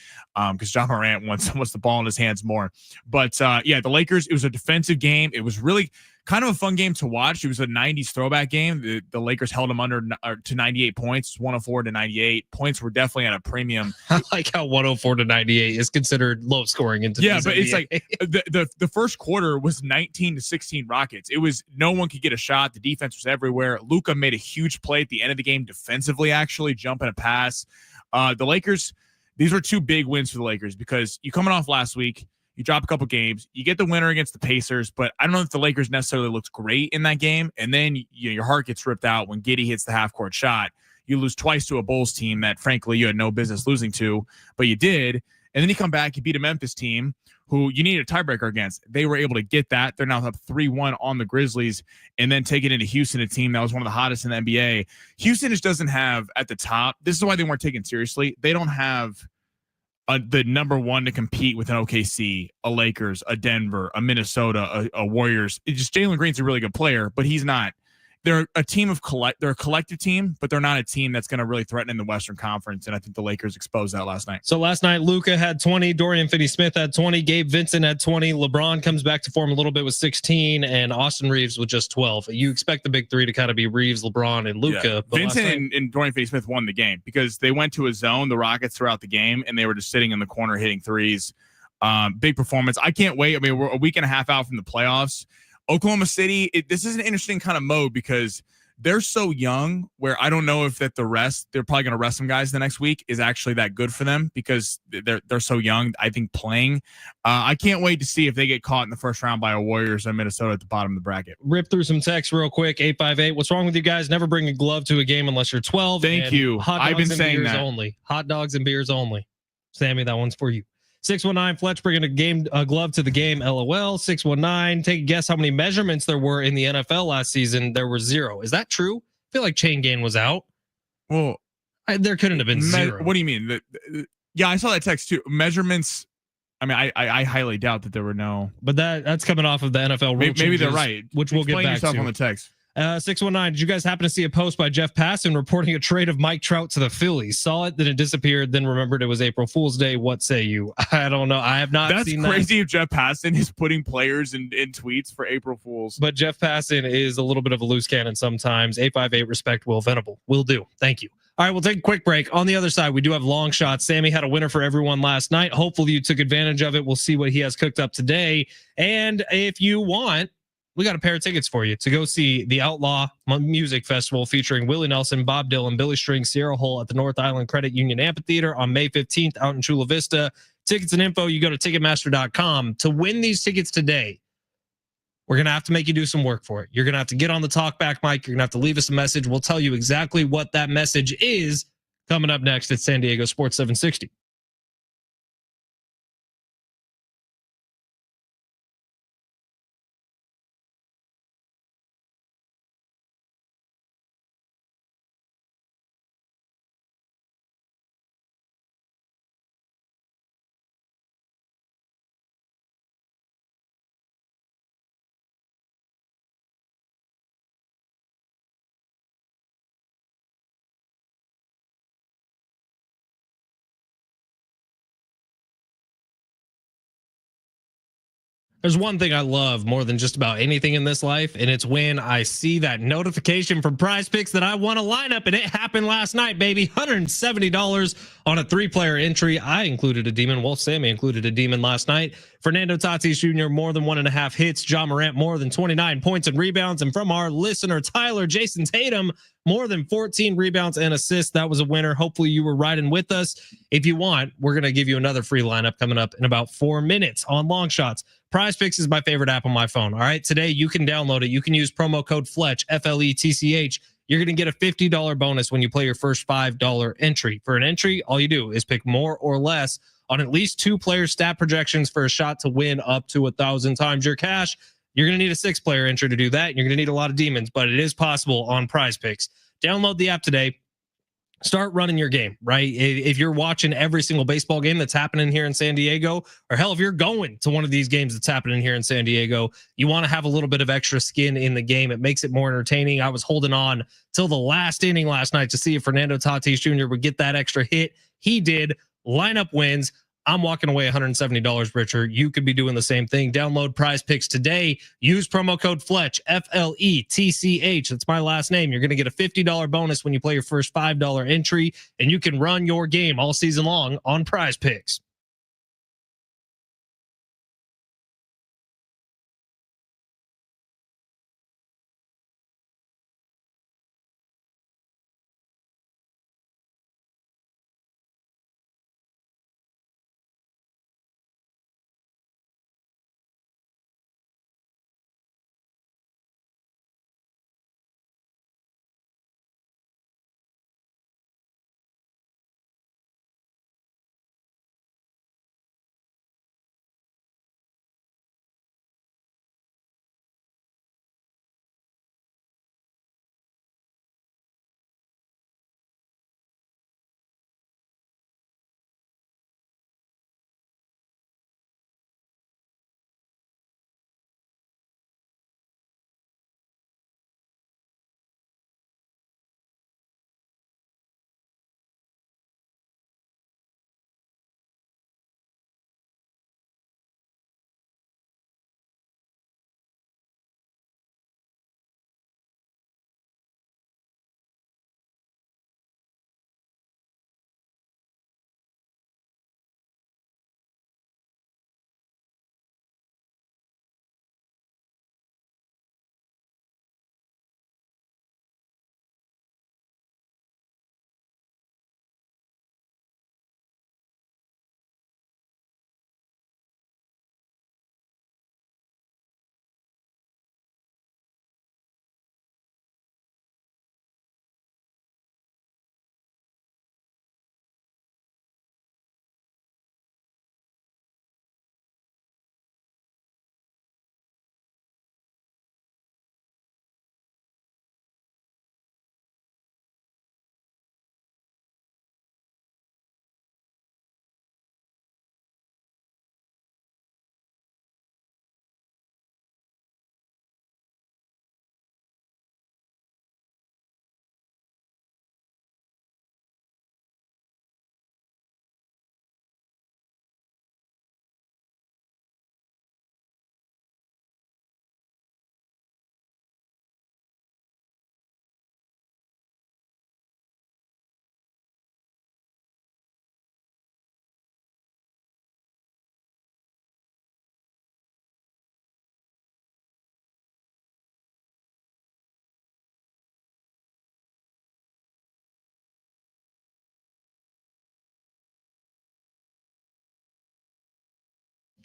Speaker 1: because John Morant wants the ball in his hands more. But yeah, the Lakers, it was a defensive game. It was really kind of a fun game to watch. It was a 90s throwback game. The Lakers held them under to 98 points, 104 to 98. Points were definitely at a premium.
Speaker 2: I like how 104 to 98 is considered low scoring into
Speaker 1: yeah, but NBA. It's like the first quarter was 19 to 16 Rockets. It was no one could get a shot. The defense was everywhere. Luka made a huge play at the end of the game defensively, actually jumping a pass. The Lakers, these were 2 big wins for the Lakers because you coming off last week. You drop a couple games, you get the winner against the Pacers, but I don't know if the Lakers necessarily looked great in that game. And then your heart gets ripped out when Giddey hits the half-court shot. You lose twice to a Bulls team that, frankly, you had no business losing to, but you did. And then you come back, you beat a Memphis team who you need a tiebreaker against. They were able to get that. They're now up 3-1 on the Grizzlies and then take it into Houston, a team that was one of the hottest in the NBA. Houston just doesn't have at the top. This is why they weren't taken seriously. They don't have the number 1 to compete with an OKC, a Lakers, a Denver, a Minnesota, a Warriors. It's just Jalen Green's a really good player, but he's not. They're a team of they're a collective team, but they're not a team that's going to really threaten in the Western Conference. And I think the Lakers exposed that last night.
Speaker 2: So last night, Luka had 20, Dorian Finney-Smith had 20, Gabe Vincent had 20, LeBron comes back to form a little bit with 16, and Austin Reeves with just 12. You expect the big 3 to kind of be Reeves, LeBron, and Luka.
Speaker 1: Yeah. Vincent and Dorian Finney-Smith won the game because they went to a zone, the Rockets, throughout the game, and they were just sitting in the corner hitting threes. Big performance. I can't wait. I mean, we're a week and a half out from the playoffs. Oklahoma City, this is an interesting kind of mode because they're so young where I don't know if that they're probably going to rest some guys the next week is actually that good for them because they're so young. I think playing, I can't wait to see if they get caught in the first round by a Warriors or Minnesota at the bottom of the bracket.
Speaker 2: Rip through some text real quick. 858. What's wrong with you guys? Never bring a glove to a game unless you're 12.
Speaker 1: Thank you. I've been saying that.
Speaker 2: Only hot dogs and beers only. Sammy, that one's for you. 619 Fletch bringing a glove to the game. LOL. 619. Take a guess how many measurements there were in the NFL last season. There were 0. Is that true? I feel like Chain Gain was out.
Speaker 1: Well,
Speaker 2: there couldn't have been 0.
Speaker 1: What do you mean? Yeah, I saw that text too. Measurements. I mean, I highly doubt that there were no.
Speaker 2: But that's coming off of the NFL rule
Speaker 1: maybe
Speaker 2: changes,
Speaker 1: they're right.
Speaker 2: Which we'll get back to
Speaker 1: on the text.
Speaker 2: 619. Did you guys happen to see a post by Jeff Passan reporting a trade of Mike Trout to the Phillies? Saw it, then it disappeared, then remembered it was April Fool's Day. What say you? I don't know. I have not seen that. That's
Speaker 1: crazy if Jeff Passan is putting players in tweets for April Fools.
Speaker 2: But Jeff Passan is a little bit of a loose cannon sometimes. 858 respect Will Venable. Will do. Thank you. All right, we'll take a quick break. On the other side, we do have long shots. Sammy had a winner for everyone last night. Hopefully you took advantage of it. We'll see what he has cooked up today. And if you want, we got a pair of tickets for you to go see the Outlaw Music Festival featuring Willie Nelson, Bob Dylan, Billy Strings, Sierra Hull at the North Island Credit Union Amphitheater on May 15th out in Chula Vista. Tickets and info, you go to Ticketmaster.com. To win these tickets today, we're going to have to make you do some work for it. You're going to have to get on the talkback mic. You're going to have to leave us a message. We'll tell you exactly what that message is coming up next at San Diego Sports 760. There's one thing I love more than just about anything in this life, and it's when I see that notification from Prize Picks that I won a lineup, and it happened last night, baby. $170 on a 3-player entry. I included a demon. Wolf Sammy included a demon last night. Fernando Tatis Jr., more than 1.5 hits. John Morant, more than 29 points and rebounds. And from our listener, Tyler, Jason Tatum, more than 14 rebounds and assists. That was a winner. Hopefully you were riding with us. If you want, we're going to give you another free lineup coming up in about 4 minutes on Long Shots. Prize Picks is my favorite app on my phone. All right. Today you can download it. You can use promo code Fletch, FLETCH. You're going to get a $50 bonus when you play your first $5 entry. For an entry, all you do is pick more or less on at least 2 player stat projections for a shot to win up to 1,000 times your cash. You're going to need a 6-player entry to do that. You're going to need a lot of demons, but it is possible on Prize Picks. Download the app today. Start running your game, right? If you're watching every single baseball game that's happening here in San Diego, or hell, if you're going to one of these games that's happening here in San Diego, you want to have a little bit of extra skin in the game. It makes it more entertaining. I was holding on till the last inning last night to see if Fernando Tatis Jr. would get that extra hit. He did. Lineup wins. I'm walking away $170 richer. You could be doing the same thing. Download Prize Picks today. Use promo code Fletch, FLETCH. That's my last name. You're going to get a $50 bonus when you play your first $5 entry, and you can run your game all season long on Prize Picks.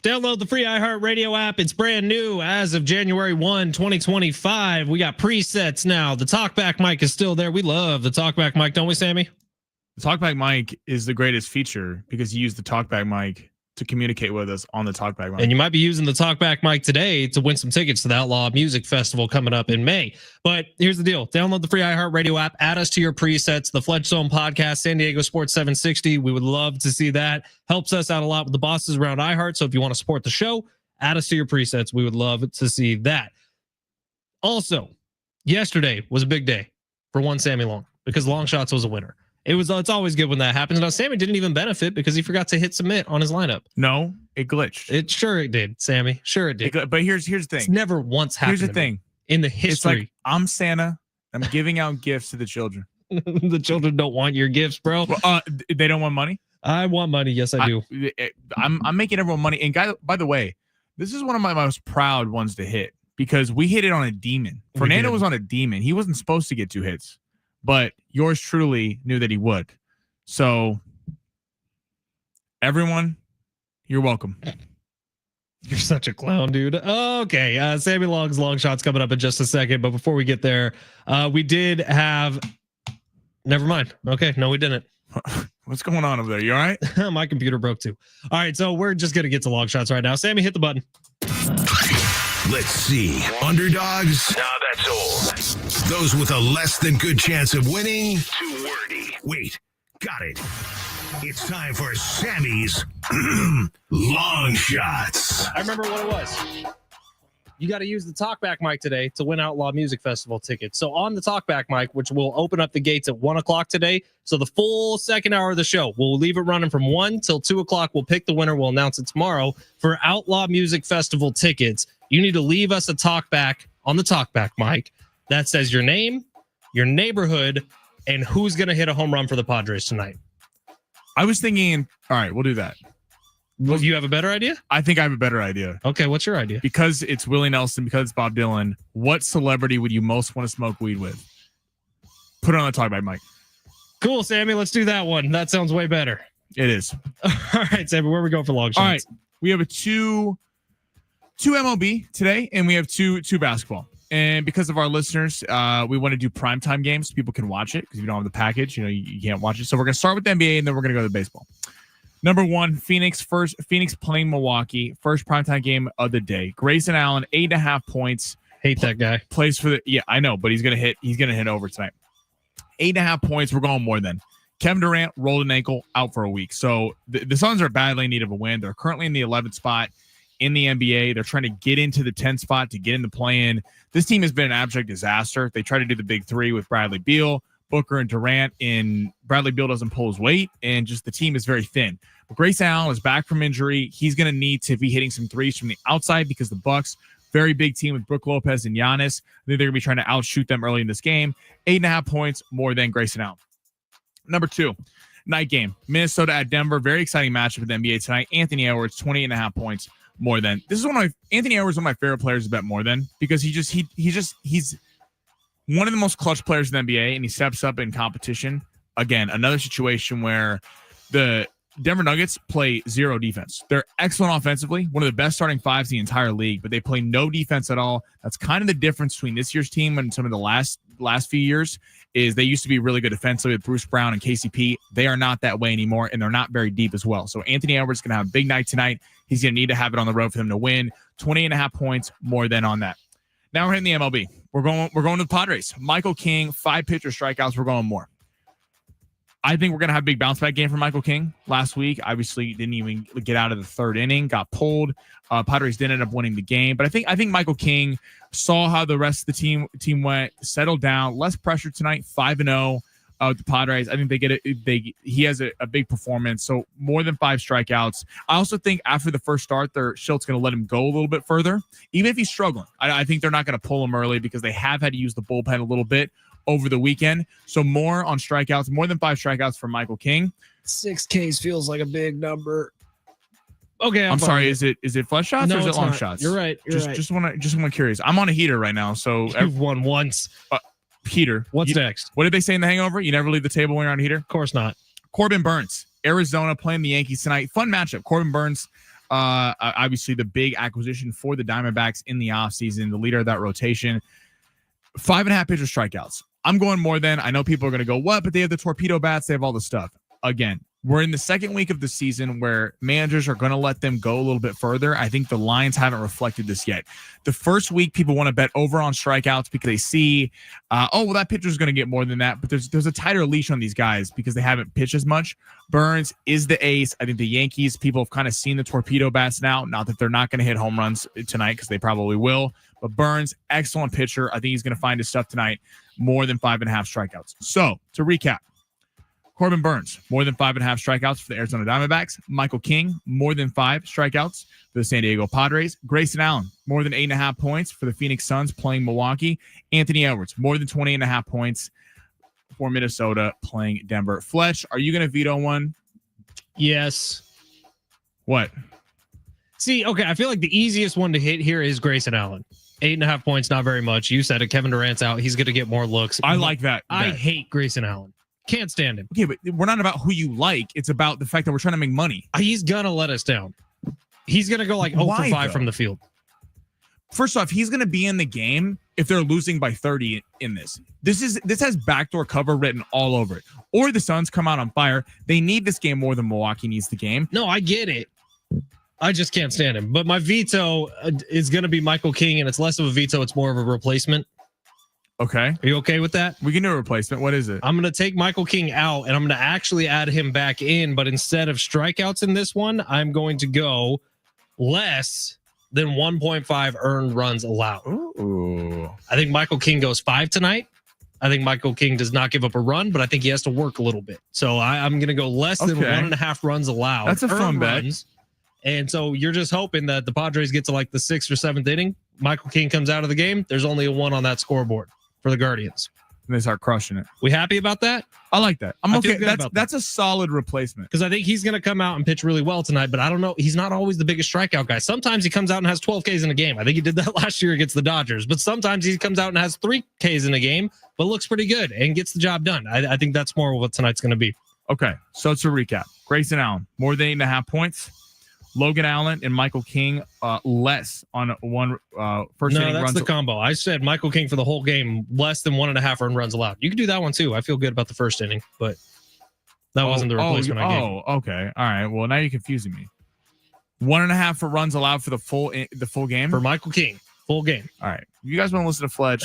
Speaker 2: Download the free iHeartRadio app. It's brand new as of January 1, 2025. We got presets now. The talkback mic is still there. We love the talkback mic, don't we, Sammy?
Speaker 1: The talkback mic is the greatest feature because you use the talkback mic to communicate with us on the talkback mic.
Speaker 2: And you might be using the talkback mic today to win some tickets to the Outlaw Music Festival coming up in May. But here's the deal. Download the free iHeartRadio app. Add us to your presets. The Fletch Zone podcast, San Diego Sports 760. We would love to see that. Helps us out a lot with the bosses around iHeart. So if you want to support the show, add us to your presets. We would love to see that. Also, yesterday was a big day for one Sammy Long because Long Shots was a winner. It's always good when that happens. Now, Sammy didn't even benefit because he forgot to hit submit on his lineup.
Speaker 1: No, it glitched.
Speaker 2: It did, Sammy. Sure it did.
Speaker 1: But here's the thing.
Speaker 2: It's never once happened.
Speaker 1: Here's the thing.
Speaker 2: In the history.
Speaker 1: It's like, I'm Santa. I'm giving out gifts to the children.
Speaker 2: The children don't want your gifts, bro.
Speaker 1: Well, they don't want money?
Speaker 2: I want money. Yes, I do.
Speaker 1: I'm making everyone money. And by the way, this is one of my most proud ones to hit because we hit it on a demon. Fernando was on a demon. He wasn't supposed to get 2 hits, but yours truly knew that he would. So everyone, you're welcome.
Speaker 2: You're such a clown, dude. Okay. Sammy Long's long shots coming up in just a second. But before we get there, we did have. Never mind. Okay. No, we didn't.
Speaker 1: What's going on over there? You all right?
Speaker 2: My computer broke too. All right. So we're just going to get to long shots right now. Sammy, hit the button.
Speaker 3: Let's see. Underdogs? Nah, that's old. Those with a less than good chance of winning? Too wordy. Wait. Got it. It's time for Sammy's long shots.
Speaker 2: I remember what it was. You got to use the talkback mic today to win Outlaw Music Festival tickets. So on the talkback mic, which will open up the gates at 1 o'clock today. So the full second hour of the show, we'll leave it running from 1 till 2 o'clock. We'll pick the winner. We'll announce it tomorrow for Outlaw Music Festival tickets. You need to leave us a talkback on the talkback mic that says your name, your neighborhood, and who's going to hit a home run for the Padres tonight.
Speaker 1: I was thinking, all right, we'll do that.
Speaker 2: Well, you have a better idea?
Speaker 1: I think I have a better idea.
Speaker 2: Okay, what's your idea?
Speaker 1: Because it's Willie Nelson, because it's Bob Dylan, what celebrity would you most want to smoke weed with? Put it on the talkback mic.
Speaker 2: Cool, Sammy. Let's do that one. That sounds way better.
Speaker 1: It is.
Speaker 2: All right, Sammy, where are we going for long shots?
Speaker 1: All right, we have a two MLB today, and we have two basketball. And because of our listeners, we want to do primetime games. People can watch it because if you don't have the package, you can't watch it. So we're going to start with the NBA, and then we're going to go to the baseball. Number 1, Phoenix playing Milwaukee. First primetime game of the day. Grayson Allen, 8.5 points.
Speaker 2: Hate that guy.
Speaker 1: Plays for I know, but he's going to hit over tonight. 8.5 points. We're going more than. Kevin Durant rolled an ankle, out for a week. So the Suns are badly in need of a win. They're currently in the 11th spot in the NBA. They're trying to get into the 10th spot to get in the play-in. This team has been an abject disaster. They try to do the big 3 with Bradley Beal, Booker, and Durant. And Bradley Beal doesn't pull his weight, and just the team is very thin. But Grayson Allen is back from injury. He's going to need to be hitting some threes from the outside because the Bucks, very big team with Brook Lopez and Giannis. I think they're going to be trying to outshoot them early in this game. 8.5 points, more than Grayson Allen. Number 2, night game. Minnesota at Denver. Very exciting matchup with the NBA tonight. Anthony Edwards, 28.5 points, more than. This is Anthony Edwards is one of my favorite players to bet more than because he's one of the most clutch players in the NBA, and he steps up in competition. Again, another situation where the Denver Nuggets play zero defense. They're excellent offensively, one of the best starting 5s in the entire league, but they play no defense at all. That's kind of the difference between this year's team and some of the last few years. Is they used to be really good defensively with Bruce Brown and KCP. They are not that way anymore, and they're not very deep as well. So Anthony Edwards is going to have a big night tonight. He's going to need to have it on the road for them to win. 20.5 points, more than on that. Now we're hitting the MLB. We're going to the Padres. Michael King, 5 pitcher strikeouts. We're going more. I think we're going to have a big bounce back game for Michael King. Last week, obviously, didn't even get out of the 3rd inning, got pulled. Padres did end up winning the game. But I think Michael King saw how the rest of the team went, settled down, less pressure tonight, 5-0 with the Padres. I think they get it. He has a big performance. So more than 5 strikeouts. I also think after the first start, Schilt's going to let him go a little bit further, even if he's struggling. I think they're not going to pull him early because they have had to use the bullpen a little bit over the weekend. So more on strikeouts, more than 5 strikeouts for Michael King.
Speaker 2: 6 Ks feels like a big number. Okay,
Speaker 1: I'm sorry. Is it Fletch shots or is it long
Speaker 2: not.
Speaker 1: shots?
Speaker 2: You're right.
Speaker 1: Just want to curious. I'm on a heater right now, so
Speaker 2: you've won once.
Speaker 1: Heater.
Speaker 2: What's next?
Speaker 1: What did they say in The Hangover? You never leave the table when you're on a heater.
Speaker 2: Of course not.
Speaker 1: Corbin Burns, Arizona, playing the Yankees tonight. Fun matchup. Corbin Burns, obviously the big acquisition for the Diamondbacks in the offseason, the leader of that rotation. 5.5 pitcher strikeouts. I'm going more than. I know people are going to go, what? But they have the torpedo bats. They have all the stuff. Again, we're in the second week of the season where managers are going to let them go a little bit further. I think the lines haven't reflected this yet. The first week, people want to bet over on strikeouts because they see, that pitcher's going to get more than that. But there's a tighter leash on these guys because they haven't pitched as much. Burns is the ace. I think the Yankees, people have kind of seen the torpedo bats now. Not that they're not going to hit home runs tonight because they probably will. But Burns, excellent pitcher. I think he's going to find his stuff tonight. More than 5.5 strikeouts. So to recap, Corbin Burns, more than 5.5 strikeouts for the Arizona Diamondbacks. Michael King, more than 5 strikeouts for the San Diego Padres. Grayson Allen, more than 8.5 points for the Phoenix Suns playing Milwaukee. Anthony Edwards, more than 20.5 points for Minnesota playing Denver. Fletch, are you going to veto one?
Speaker 2: Yes.
Speaker 1: What?
Speaker 2: See, okay, I feel like the easiest one to hit here is Grayson Allen. 8.5 points, not very much. You said it. Kevin Durant's out. He's going to get more looks.
Speaker 1: I like that.
Speaker 2: I hate Grayson Allen. Can't stand him.
Speaker 1: Okay, but we're not about who you like. It's about the fact that we're trying to make money.
Speaker 2: He's going to let us down. He's going to go like 0 for 5 from the field.
Speaker 1: First off, he's going to be in the game if they're losing by 30 in this. This has backdoor cover written all over it. Or the Suns come out on fire. They need this game more than Milwaukee needs the game.
Speaker 2: No, I get it. I just can't stand him. But my veto is going to be Michael King, and it's less of a veto. It's more of a replacement.
Speaker 1: Okay.
Speaker 2: Are you okay with that?
Speaker 1: We can do a replacement. What is it?
Speaker 2: I'm going to take Michael King out, and I'm going to actually add him back in. But instead of strikeouts in this one, I'm going to go less than 1.5 earned runs allowed.
Speaker 1: Ooh.
Speaker 2: I think Michael King goes 5 tonight. I think Michael King does not give up a run, but I think he has to work a little bit. So I'm going to go less than 1.5 runs allowed.
Speaker 1: That's a fun bet.
Speaker 2: And so you're just hoping that the Padres get to like the 6th or 7th inning. Michael King comes out of the game. There's only a 1 on that scoreboard for the Guardians.
Speaker 1: And they start crushing it.
Speaker 2: We happy about that?
Speaker 1: I like that. I'm okay.
Speaker 2: That's
Speaker 1: a solid replacement.
Speaker 2: Because I think he's going to come out and pitch really well tonight, but I don't know. He's not always the biggest strikeout guy. Sometimes he comes out and has 12 Ks in a game. I think he did that last year against the Dodgers, but sometimes he comes out and has 3 Ks in a game, but looks pretty good and gets the job done. I think that's more what tonight's going to be.
Speaker 1: Okay. So to recap, Grayson Allen, more than 8.5 points. Logan Allen and Michael King less on one first inning runs. No,
Speaker 2: that's the combo. I said Michael King for the whole game, less than 1.5 earned runs allowed. You can do that one too. I feel good about the first inning, but that wasn't the replacement I gave.
Speaker 1: Oh, okay. All right. Well, now you're confusing me. 1.5 for runs allowed for the full game?
Speaker 2: For Michael King, full game.
Speaker 1: All right. You guys want to listen to Fletch?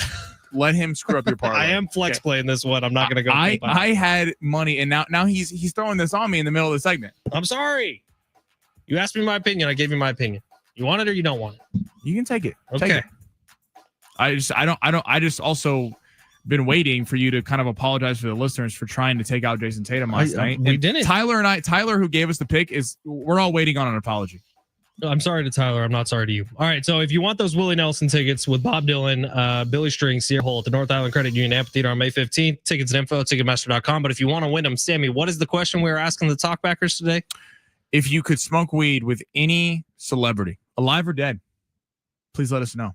Speaker 1: Let him screw up your parlay.
Speaker 2: I am flex playing this one. I'm not going to go.
Speaker 1: I had money, and now he's throwing this on me in the middle of the segment.
Speaker 2: I'm sorry. You asked me my opinion. I gave you my opinion. You want it or you don't want it?
Speaker 1: You can take it.
Speaker 2: Okay.
Speaker 1: Take it. I just also been waiting for you to kind of apologize for the listeners for trying to take out Jason Tatum last night.
Speaker 2: We didn't.
Speaker 1: Tyler, who gave us the pick, we're all waiting on an apology.
Speaker 2: I'm sorry to Tyler. I'm not sorry to you. All right. So if you want those Willie Nelson tickets with Bob Dylan, Billy String, Sierra Hole at the North Island Credit Union Amphitheater on May 15th, tickets and info, Ticketmaster.com. But if you want to win them, Sammy, what is the question we were asking the talkbackers today?
Speaker 1: If you could smoke weed with any celebrity, alive or dead, please let us know.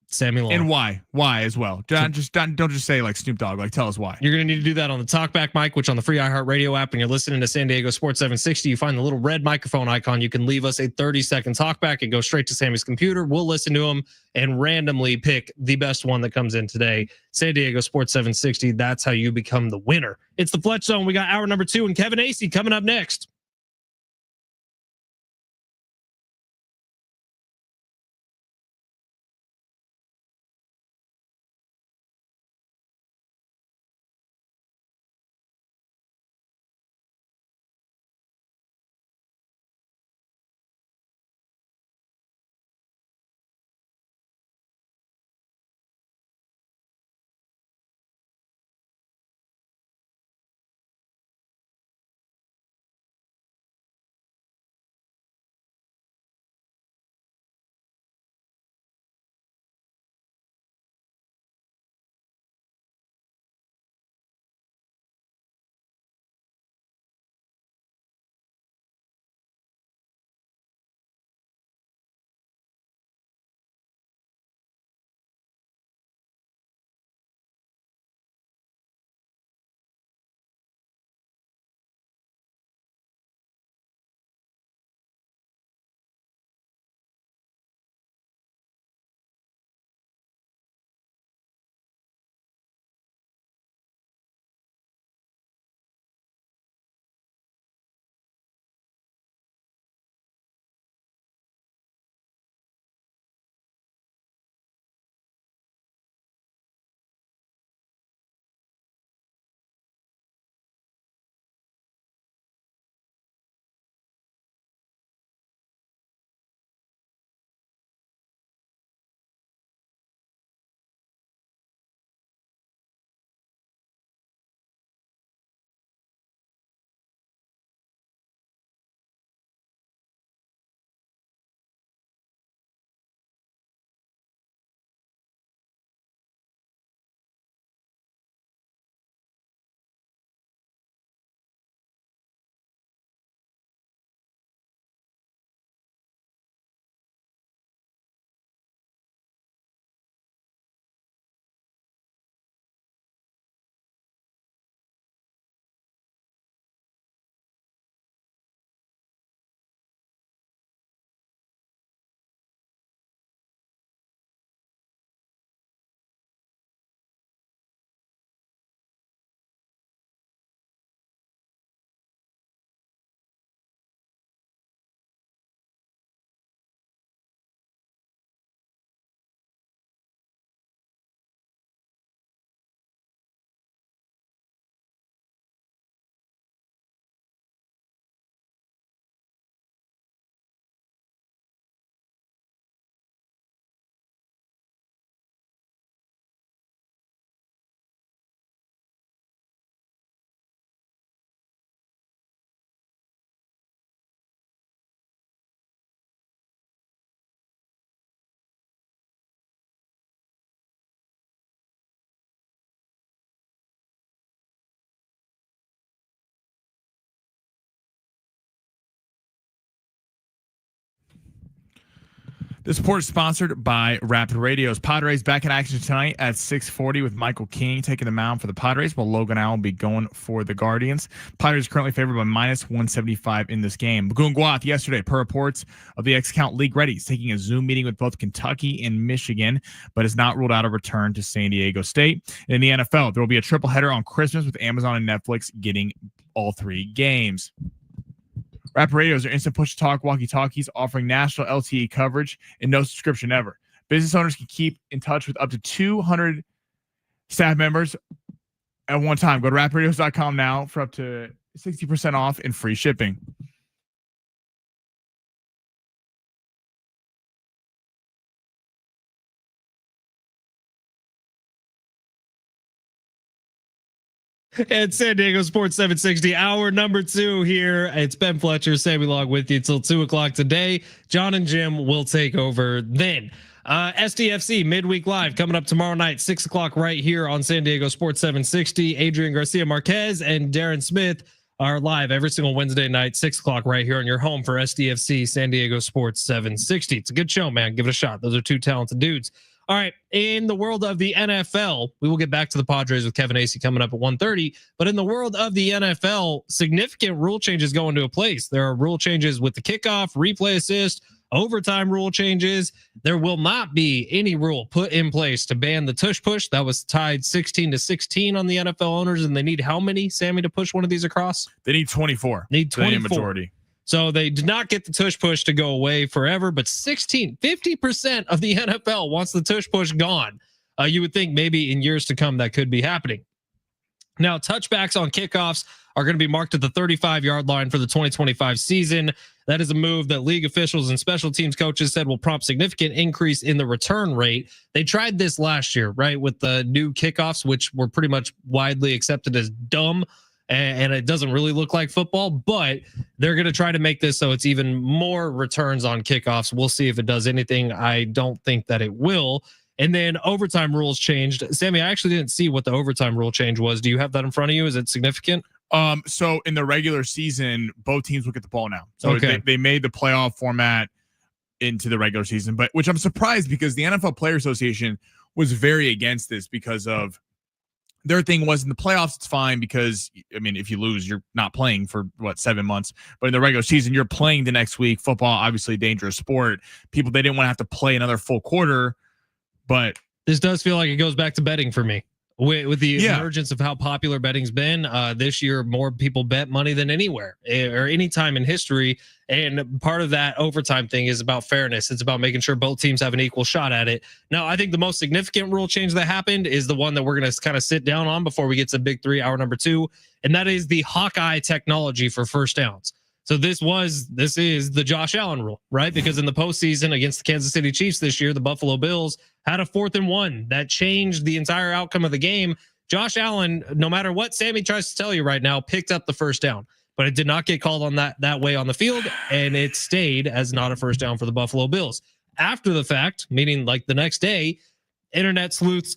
Speaker 2: Sammy Long.
Speaker 1: And why? Why as well? Don't just say like Snoop Dogg. Like, tell us why.
Speaker 2: You're going to need to do that on the Talkback mic, which on the free iHeartRadio app, when you're listening to San Diego Sports 760, you find the little red microphone icon. You can leave us a 30-second talkback and go straight to Sammy's computer. We'll listen to him and randomly pick the best one that comes in today. San Diego Sports 760. That's how you become the winner. It's the Fletch Zone. We got hour number 2 and Kevin Acee coming up next.
Speaker 1: This report is sponsored by Rapid Radios. Padres back in action tonight at 6:40 with Michael King taking the mound for the Padres, while Logan Allen will be going for the Guardians. Padres currently favored by -175 in this game. Bagun Guath yesterday, per reports of the X-Count League Readies, taking a Zoom meeting with both Kentucky and Michigan, but has not ruled out a return to San Diego State. And in the NFL, there will be a triple header on Christmas with Amazon and Netflix getting all 3 games. Rapid Radios are instant push-to-talk walkie-talkies offering national LTE coverage and no subscription ever. Business owners can keep in touch with up to 200 staff members at one time. Go to rapidradios.com now for up to 60% off and free shipping.
Speaker 2: And San Diego Sports 760, hour number 2 here. It's Ben Fletcher, Sammy Long with you till 2 o'clock today. John and Jim will take over then. SDFC Midweek Live coming up tomorrow night, 6 o'clock right here on San Diego Sports 760. Adrian Garcia Marquez and Darren Smith are live every single Wednesday night, 6 o'clock right here on your home for SDFC San Diego Sports 760. It's a good show, man. Give it a shot. Those are 2 talented dudes. All right, in the world of the NFL, we will get back to the Padres with Kevin Acee coming up at 1:30. But in the world of the NFL, significant rule changes go into place. There are rule changes with the kickoff, replay assist, overtime rule changes. There will not be any rule put in place to ban the tush push. That was tied 16-16 on the NFL owners, and they need how many, Sammy, to push one of these across?
Speaker 1: They need 24.
Speaker 2: Need 24.
Speaker 1: Majority.
Speaker 2: So they did not get the tush push to go away forever, but 50% of the NFL wants the tush push gone. You would think maybe in years to come that could be happening. Now, touchbacks on kickoffs are going to be marked at the 35-yard line for the 2025 season. That is a move that league officials and special teams coaches said will prompt significant increase in the return rate. They tried this last year, right, with the new kickoffs, which were pretty much widely accepted as dumb. And it doesn't really look like football, but they're going to try to make this so it's even more returns on kickoffs. We'll see if it does anything. I don't think that it will. And then overtime rules changed. Sammy, I actually didn't see what the overtime rule change was. Do you have that in front of you? Is it significant?
Speaker 1: So in the regular season, both teams will get the ball now. So
Speaker 2: okay.
Speaker 1: they made the playoff format into the regular season, but which I'm surprised because the NFL Player Association was very against this because of their thing was in the playoffs, it's fine because, I mean, if you lose, you're not playing for, 7 months. But in the regular season, you're playing the next week. Football, obviously a dangerous sport. People, they didn't want to have to play another full quarter. But
Speaker 2: this does feel like it goes back to betting for me. With the emergence of how popular betting's been this year, more people bet money than anywhere or any time in history. And part of that overtime thing is about fairness. It's about making sure both teams have an equal shot at it. Now, I think the most significant rule change that happened is the one that we're going to kind of sit down on before we get to Big 3, hour number 2. And that is the Hawkeye technology for first downs. So this is the Josh Allen rule, right? Because in the postseason against the Kansas City Chiefs this year, the Buffalo Bills had a 4th and 1 that changed the entire outcome of the game. Josh Allen, no matter what Sammy tries to tell you right now, picked up the first down, but it did not get called on that way on the field, and it stayed as not a first down for the Buffalo Bills. After the fact, meaning like the next day, internet sleuths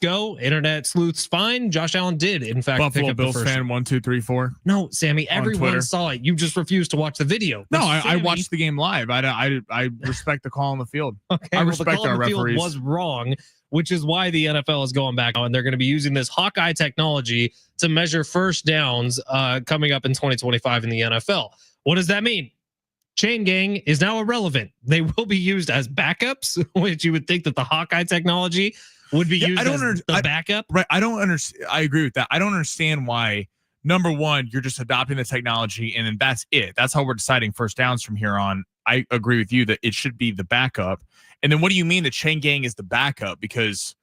Speaker 2: find Josh Allen did in fact
Speaker 1: Buffalo
Speaker 2: pick up
Speaker 1: Bills
Speaker 2: the first
Speaker 1: fan 1 2 3 4.
Speaker 2: No, Sammy, everyone saw it. You just refused to watch the video.
Speaker 1: No, I watched the game live. I respect the call on the field.
Speaker 2: Okay,
Speaker 1: I respect our referees.
Speaker 2: Was wrong, which is why the NFL is going back on. They're going to be using this Hawkeye technology to measure first downs coming up in 2025 in the NFL. What does that mean? Chain gang is now irrelevant. They will be used as backups, which you would think that the Hawkeye technology would be used as the backup.
Speaker 1: Right. I don't understand. I agree with that. I don't understand why, number one, you're just adopting the technology and then that's it. That's how we're deciding first downs from here on. I agree with you that it should be the backup. And then what do you mean the chain gang is the backup? Because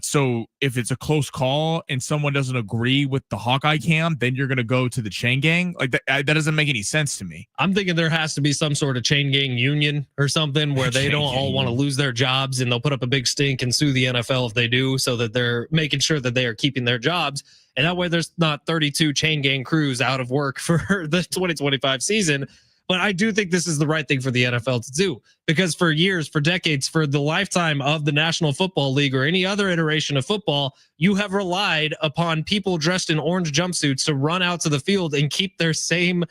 Speaker 1: so if it's a close call and someone doesn't agree with the Hawkeye cam, then you're going to go to the chain gang? Like that doesn't make any sense to me.
Speaker 2: I'm thinking there has to be some sort of chain gang union or something where they don't all want to lose their jobs and they'll put up a big stink and sue the NFL if they do, so that they're making sure that they are keeping their jobs. And that way there's not 32 chain gang crews out of work for the 2025 season. But I do think this is the right thing for the NFL to do, because for years, for decades, for the lifetime of the National Football League or any other iteration of football, you have relied upon people dressed in orange jumpsuits to run out to the field and keep their same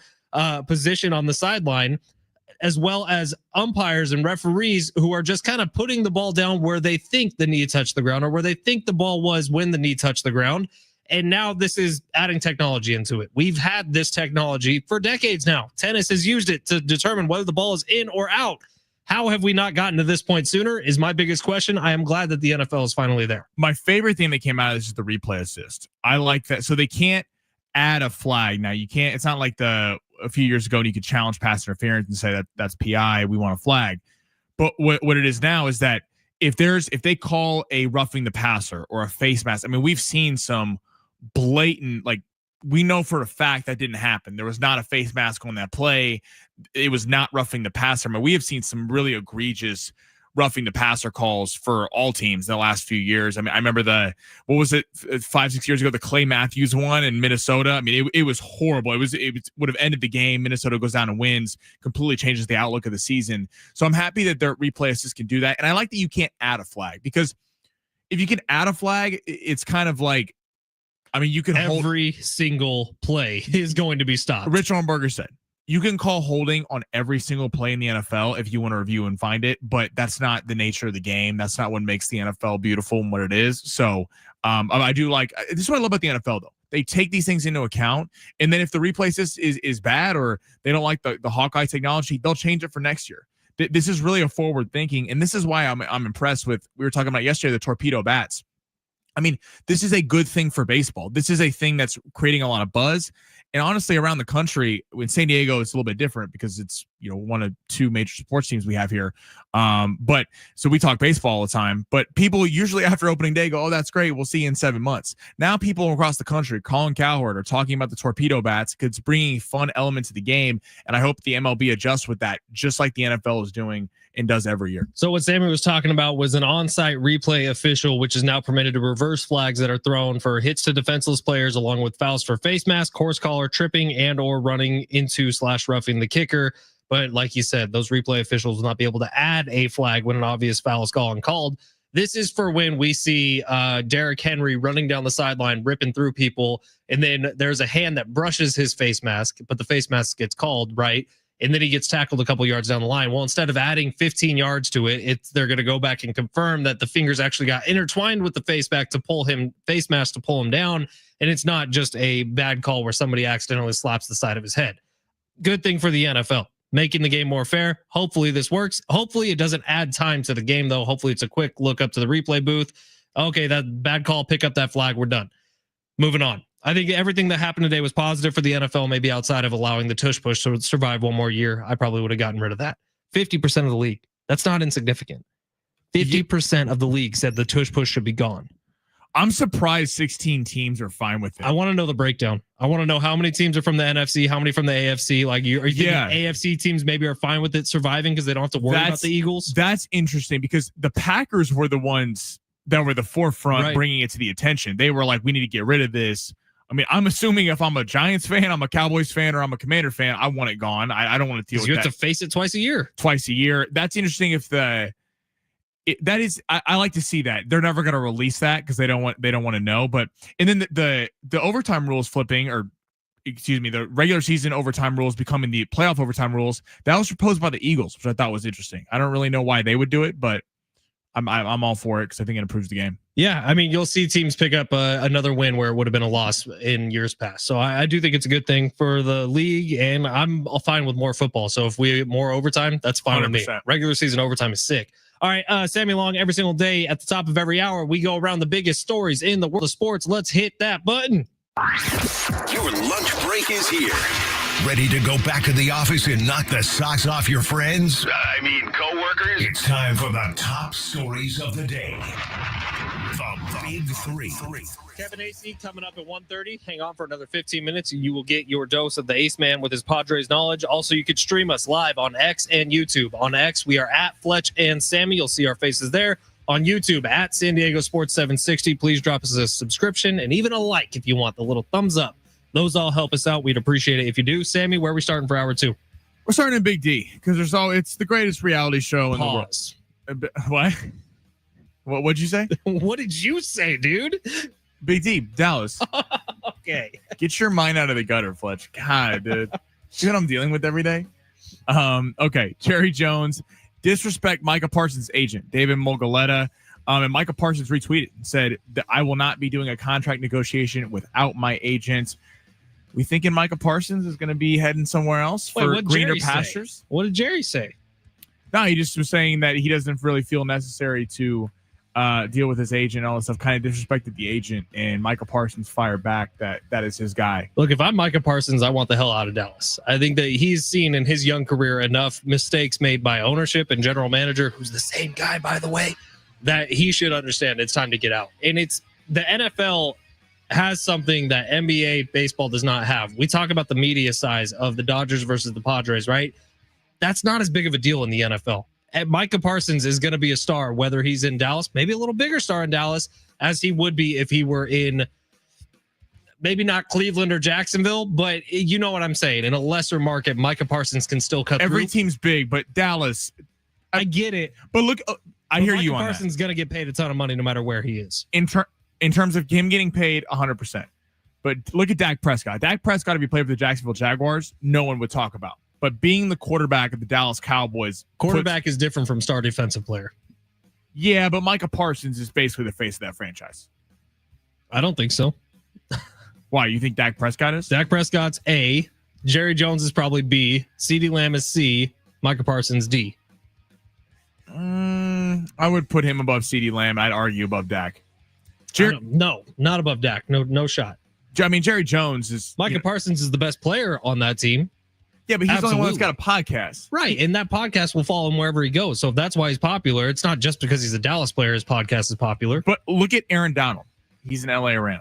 Speaker 2: position on the sideline. as well as umpires and referees who are just kind of putting the ball down where they think the knee touched the ground or where they think the ball was when the knee touched the ground. And now this is adding technology into it. We've had this technology for decades now. Tennis has used it to determine whether the ball is in or out. How have we not gotten to this point sooner is my biggest question. I am glad that the NFL is finally there.
Speaker 1: My favorite thing that came out of this is the replay assist. I like that. So they can't add a flag. Now you can't, it's not like a few years ago and you could challenge pass interference and say that that's PI, we want a flag. But what it is now is that if they call a roughing the passer or a face mask, I mean, we've seen some blatant, like, we know for a fact that didn't happen. There was not a face mask on that play. It was not roughing the passer. I mean, we have seen some really egregious roughing the passer calls for all teams in the last few years. I mean, I remember 5-6 years ago, the Clay Matthews one in Minnesota. I mean, it was horrible. It would have ended the game. Minnesota goes down and wins, completely changes the outlook of the season. So I'm happy that their replay assist can do that. And I like that you can't add a flag, because if you can add a flag, it's kind of like, I mean, you can
Speaker 2: every single play is going to be stopped.
Speaker 1: Rich Ornberger said you can call holding on every single play in the NFL if you want to review and find it, but that's not the nature of the game. That's not what makes the NFL beautiful and what it is. So I do like, this is what I love about the NFL though. They take these things into account, and then if the replay assist is bad or they don't like the Hawkeye technology, they'll change it for next year. This is really a forward thinking, and this is why I'm impressed with, we were talking about yesterday, the torpedo bats. I mean, this is a good thing for baseball. This is a thing that's creating a lot of buzz. And honestly, around the country, in San Diego, it's a little bit different because it's, one of two major sports teams we have here. But so we talk baseball all the time, but people usually after opening day go, oh, that's great, we'll see you in 7 months. Now people across the country, Colin Cowherd, are talking about the torpedo bats because it's bringing fun elements to the game. And I hope the MLB adjusts with that, just like the NFL is doing and does every year.
Speaker 2: So what Sammy was talking about was an on-site replay official, which is now permitted to reverse flags that are thrown for hits to defenseless players, along with fouls for face mask, horse collar, tripping, and or running into / roughing the kicker. But like you said, those replay officials will not be able to add a flag when an obvious foul is called. This is for when we see Derrick Henry running down the sideline, ripping through people, and then there's a hand that brushes his face mask, but the face mask gets called, right? And then he gets tackled a couple yards down the line. Well, instead of adding 15 yards to it, they're going to go back and confirm that the fingers actually got intertwined with the face mask to pull him down. And it's not just a bad call where somebody accidentally slaps the side of his head. Good thing for the NFL, making the game more fair. Hopefully this works. Hopefully it doesn't add time to the game, though. Hopefully it's a quick look up to the replay booth. Okay, that bad call, pick up that flag. We're done. Moving on. I think everything that happened today was positive for the NFL, maybe outside of allowing the tush push to survive one more year. I probably would have gotten rid of that. 50% of the league. That's not insignificant. 50% of the league said the tush push should be gone.
Speaker 1: I'm surprised 16 teams are fine with it.
Speaker 2: I want to know the breakdown. I want to know how many teams are from the NFC, how many from the AFC. Like, are you thinking AFC teams maybe are fine with it surviving because they don't have to worry about the Eagles?
Speaker 1: That's interesting because the Packers were the ones that were the forefront bringing it to the attention. They were like, we need to get rid of this. I mean, I'm assuming if I'm a Giants fan, I'm a Cowboys fan, or I'm a Commander fan, I want it gone. I don't want to deal with that.
Speaker 2: You have to face it twice a year.
Speaker 1: That's interesting. If I like to see that. They're never going to release that because they don't want to know. But and then the overtime rules flipping, or excuse me, the regular season overtime rules becoming the playoff overtime rules. That was proposed by the Eagles, which I thought was interesting. I don't really know why they would do it, but I'm all for it because I think it improves the game.
Speaker 2: Yeah, I mean, you'll see teams pick up another win where it would have been a loss in years past. So I do think it's a good thing for the league, and I'm fine with more football. So if we more overtime, that's fine 100%. With me. Regular season overtime is sick. All right, Sammy Long, every single day at the top of every hour, we go around the biggest stories in the world of sports. Let's hit that button.
Speaker 3: Your lunch break is here. Ready to go back to the office and knock the socks off your friends? I mean, coworkers? It's time for the top stories of the day. The Big Three.
Speaker 2: Kevin Acee coming up at 1:30. Hang on for another 15 minutes and you will get your dose of the Ace Man with his Padres knowledge. Also, you could stream us live on X and YouTube. On X, we are at Fletch and Sammy. You'll see our faces there. On YouTube, at San Diego Sports 760. Please drop us a subscription and even a like if you want, the little thumbs up. Those all help us out. We'd appreciate it if you do. Sammy, where are we starting for hour 2?
Speaker 1: We're starting in Big D because it's the greatest reality show in the world. What? What'd you say?
Speaker 2: What did you say, dude?
Speaker 1: Big D, Dallas.
Speaker 2: Okay.
Speaker 1: Get your mind out of the gutter, Fletch. God, dude. See what I'm dealing with every day? Okay, Jerry Jones disrespect Micah Parsons' agent, David Mogoleta. And Micah Parsons retweeted and said that I will not be doing a contract negotiation without my agent. We thinking Micah Parsons is going to be heading somewhere else for greener pastures?
Speaker 2: What did Jerry say?
Speaker 1: No, he just was saying that he doesn't really feel necessary to deal with his agent and all this stuff. Kind of disrespected the agent, and Micah Parsons fired back that is his guy.
Speaker 2: Look, if I'm Micah Parsons, I want the hell out of Dallas. I think that he's seen in his young career enough mistakes made by ownership and general manager, who's the same guy, by the way, that he should understand it's time to get out. And it's the NFL has something that NBA baseball does not have. We talk about the media size of the Dodgers versus the Padres, right? That's not as big of a deal in the NFL. And Micah Parsons is going to be a star, whether he's in Dallas, maybe a little bigger star in Dallas, as he would be if he were in maybe not Cleveland or Jacksonville, but you know what I'm saying. In a lesser market, Micah Parsons can still cut
Speaker 1: Every
Speaker 2: through.
Speaker 1: team's big, but Dallas.
Speaker 2: I get it.
Speaker 1: But look, I hear
Speaker 2: Micah
Speaker 1: you on that.
Speaker 2: Parsons going to get paid a ton of money no matter where he is.
Speaker 1: In terms of him getting paid 100%. But look at Dak Prescott. Dak Prescott, if he played for the Jacksonville Jaguars, no one would talk about. But being the quarterback of the Dallas Cowboys.
Speaker 2: Quarterback is different from star defensive player.
Speaker 1: Yeah, but Micah Parsons is basically the face of that franchise.
Speaker 2: I don't think so.
Speaker 1: Why? You think Dak Prescott is?
Speaker 2: Dak Prescott's A. Jerry Jones is probably B. CeeDee Lamb is C. Micah Parsons D.
Speaker 1: I would put him above CeeDee Lamb. I'd argue above Dak.
Speaker 2: No, not above Dak. No shot.
Speaker 1: I mean, Jerry Jones is...
Speaker 2: Micah Parsons is the best player on that team.
Speaker 1: Yeah, but he's the only one that's
Speaker 2: Absolutely.
Speaker 1: got a podcast.
Speaker 2: Right, and that podcast will follow him wherever he goes. So if that's why he's popular, it's not just because he's a Dallas player his podcast is popular.
Speaker 1: But look at Aaron Donald. He's an LA Ram.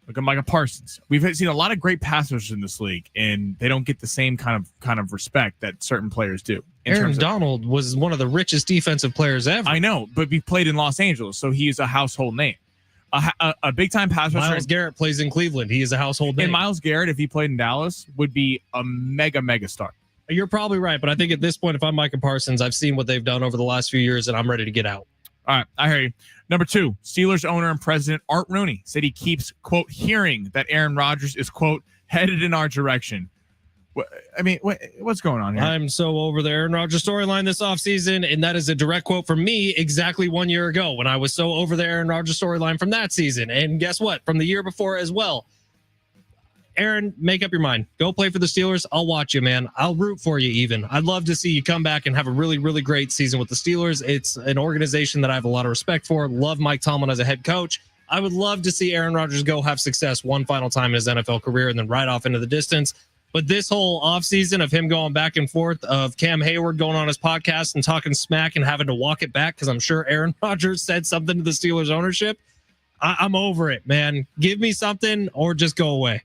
Speaker 1: Look at Micah Parsons. We've seen a lot of great passers in this league, and they don't get the same kind of respect that certain players do.
Speaker 2: Aaron Donald was one of the richest defensive players ever.
Speaker 1: I know, but he played in Los Angeles, so he's a household name. A big-time pass rusher.
Speaker 2: Myles Garrett plays in Cleveland. He is a household name.
Speaker 1: And Myles Garrett, if he played in Dallas, would be a mega star.
Speaker 2: You're probably right, but I think at this point, if I'm Micah Parsons, I've seen what they've done over the last few years, and I'm ready to get out.
Speaker 1: All right, I hear you. Number 2, Steelers owner and president Art Rooney said he keeps, quote, hearing that Aaron Rodgers is, quote, headed in our direction. What's going on here?
Speaker 2: I'm so over the Aaron Rodgers storyline this offseason, and that is a direct quote from me exactly 1 year ago when I was so over the Aaron Rodgers storyline from that season. And guess what? From the year before as well. Aaron, make up your mind. Go play for the Steelers. I'll watch you, man. I'll root for you even. I'd love to see you come back and have a really, really great season with the Steelers. It's an organization that I have a lot of respect for. Love Mike Tomlin as a head coach. I would love to see Aaron Rodgers go have success one final time in his NFL career and then ride off into the distance. But this whole offseason of him going back and forth, of Cam Hayward going on his podcast and talking smack and having to walk it back because I'm sure Aaron Rodgers said something to the Steelers ownership, I'm over it, man. Give me something or just go away.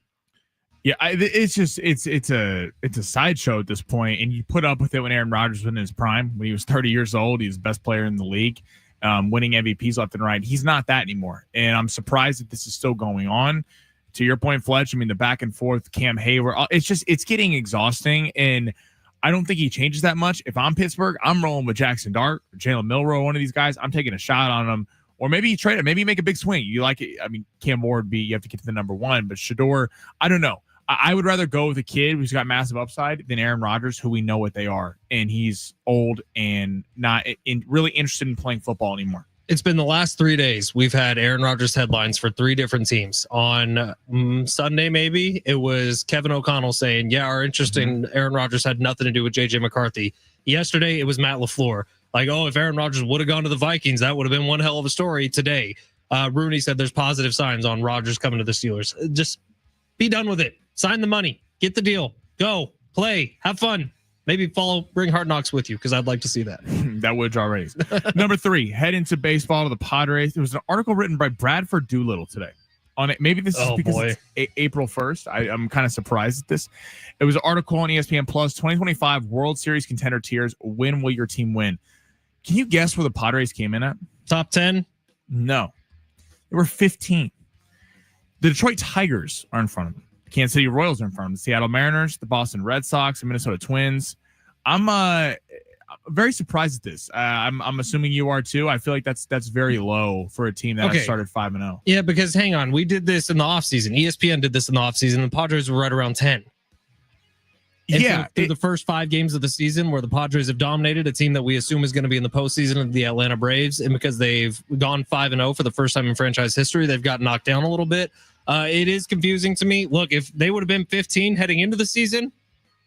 Speaker 1: Yeah, it's a sideshow at this point, and you put up with it when Aaron Rodgers was in his prime, when he was 30 years old. He's the best player in the league, winning MVPs left and right. He's not that anymore, and I'm surprised that this is still going on. To your point, Fletch, I mean, the back and forth, Cam Hayward, it's getting exhausting, and I don't think he changes that much. If I'm Pittsburgh, I'm rolling with Jackson Dart, or Jalen Milroe, one of these guys. I'm taking a shot on him. Or maybe you trade him. Maybe you make a big swing. You like it. I mean, Cam Ward you have to get to the number 1, but Shador, I don't know. I would rather go with a kid who's got massive upside than Aaron Rodgers, who we know what they are. And he's old and not really interested in playing football anymore.
Speaker 2: It's been the last 3 days. We've had Aaron Rodgers headlines for 3 different teams. On Sunday, maybe, it was Kevin O'Connell saying, yeah, our interest in Aaron Rodgers had nothing to do with J.J. McCarthy. Yesterday, it was Matt LaFleur. Like, if Aaron Rodgers would have gone to the Vikings, that would have been one hell of a story today. Rooney said there's positive signs on Rodgers coming to the Steelers. Just be done with it. Sign the money. Get the deal. Go. Play. Have fun. Maybe bring Hard Knocks with you because I'd like to see that.
Speaker 1: That would draw ratings. Number 3, head into baseball to the Padres. There was an article written by Bradford Doolittle today on it. Maybe this is because it's April 1st. I'm kind of surprised at this. It was an article on ESPN Plus, 2025 World Series contender tiers. When will your team win? Can you guess where the Padres came in at?
Speaker 2: Top 10?
Speaker 1: No. They were 15. The Detroit Tigers are in front of them. The Kansas City Royals are in front of them. The Seattle Mariners, the Boston Red Sox, the Minnesota Twins. I'm very surprised at this. I'm assuming you are too. I feel like that's very low for a team that has started 5-0.
Speaker 2: Yeah, because hang on. We did this in the offseason. ESPN did this in the offseason. The Padres were right around 10. And
Speaker 1: Yeah,
Speaker 2: through the first 5 games of the season where the Padres have dominated a team that we assume is going to be in the postseason of the Atlanta Braves, and because they've gone 5-0 for the first time in franchise history, they've got knocked down a little bit. It is confusing to me. Look, if they would have been 15 heading into the season,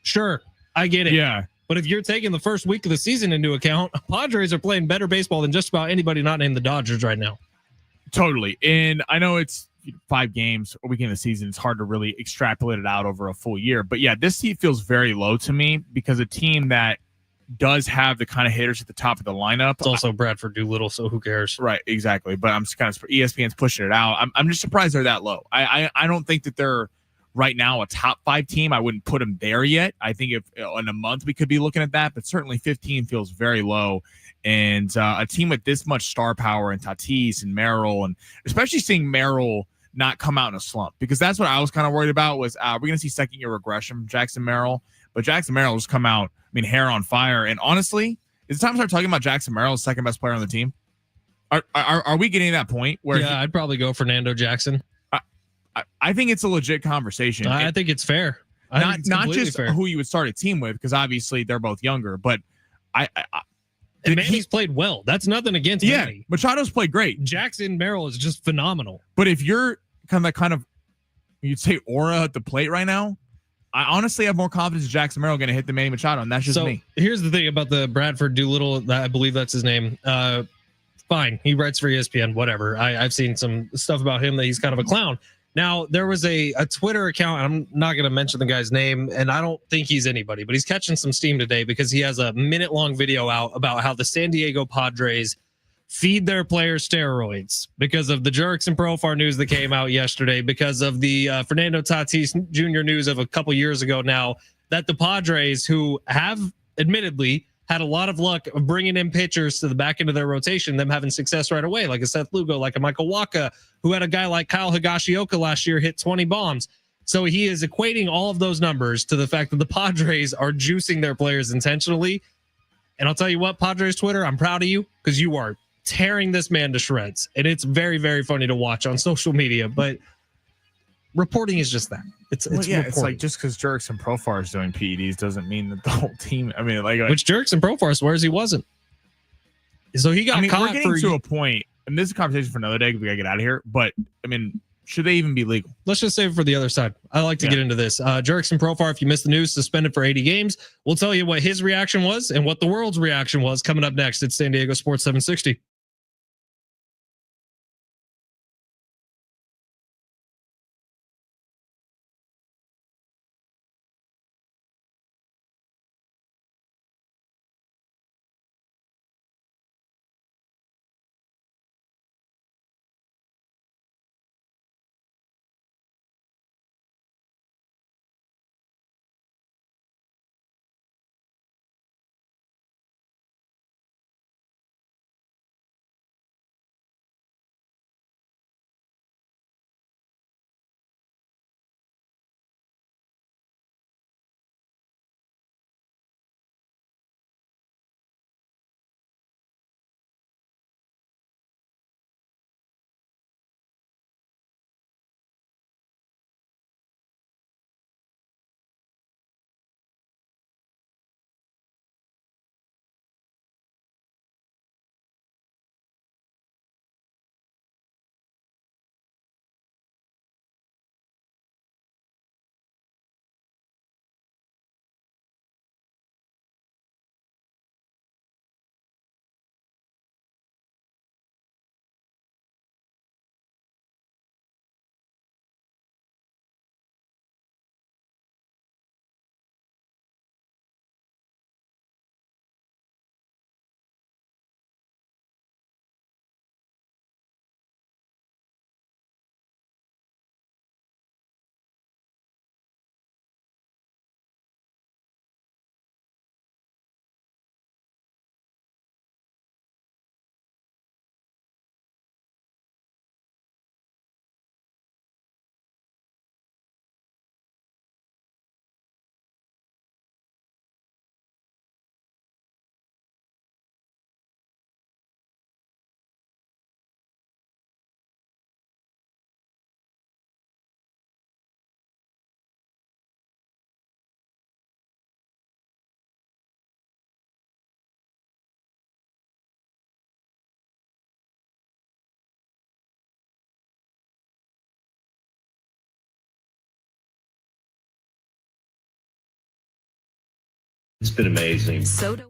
Speaker 2: sure, I get it.
Speaker 1: Yeah.
Speaker 2: But if you're taking the first week of the season into account, Padres are playing better baseball than just about anybody not named the Dodgers right now.
Speaker 1: Totally. And I know it's 5 games a weekend of the season. It's hard to really extrapolate it out over a full year. But yeah, this seat feels very low to me because a team that does have the kind of hitters at the top of the lineup.
Speaker 2: It's also Bradford Doolittle, so who cares?
Speaker 1: Right, exactly. But I'm just kind of ESPN's pushing it out. I'm just surprised they're that low. I don't think that they're right now a top 5 team. I wouldn't put them there yet. I think if in a month we could be looking at that, but certainly 15 feels very low. And a team with this much star power and Tatis and Merrill, and especially seeing Merrill not come out in a slump, because that's what I was kind of worried about was we're going to see second year regression from Jackson Merrill, but Jackson Merrill just come out, I mean, hair on fire. And honestly, is it time to start talking about Jackson Merrill as second best player on the team? Are we getting to that point where
Speaker 2: I'd probably go Fernando Jackson.
Speaker 1: I think it's a legit conversation.
Speaker 2: I think it's fair.
Speaker 1: Not just fair. Who you would start a team with, because obviously they're both younger, but
Speaker 2: and Manny's played well. That's nothing against Manny.
Speaker 1: Machado's played great.
Speaker 2: Jackson Merrill is just phenomenal.
Speaker 1: But if you're kind of you'd say aura at the plate right now, I honestly have more confidence in Jackson Merrill going to hit the Manny Machado, and that's just me.
Speaker 2: Here's the thing about the Bradford Doolittle, I believe that's his name. Fine, he writes for ESPN, whatever. I've seen some stuff about him that he's kind of a clown. Now, there was a Twitter account, I'm not going to mention the guy's name, and I don't think he's anybody, but he's catching some steam today because he has a minute-long video out about how the San Diego Padres feed their players steroids because of the Jerks and Profar news that came out yesterday, because of the Fernando Tatis Jr. news of a couple years ago now, that the Padres, who have admittedly had a lot of luck of bringing in pitchers to the back end of their rotation, them having success right away, like a Seth Lugo, like a Michael Wacha, who had a guy like Kyle Higashioka last year hit 20 bombs. So he is equating all of those numbers to the fact that the Padres are juicing their players intentionally. And I'll tell you what, Padres Twitter, I'm proud of you because you are tearing this man to shreds. And it's very, very funny to watch on social media, but reporting is just that. It's
Speaker 1: like just because Jerks and Profar is doing PEDs doesn't mean that the whole team. I mean,
Speaker 2: which Jerks and Profar swears he wasn't. So he got caught.
Speaker 1: We're getting to a point, and this is a conversation for another day because we gotta get out of here. But I mean, should they even be legal?
Speaker 2: Let's just save it for the other side. I like to get into this. Jerks and Profar, if you missed the news, suspended for 80 games. We'll tell you what his reaction was and what the world's reaction was coming up next at San Diego Sports 760.
Speaker 5: It's been amazing.
Speaker 6: Soda.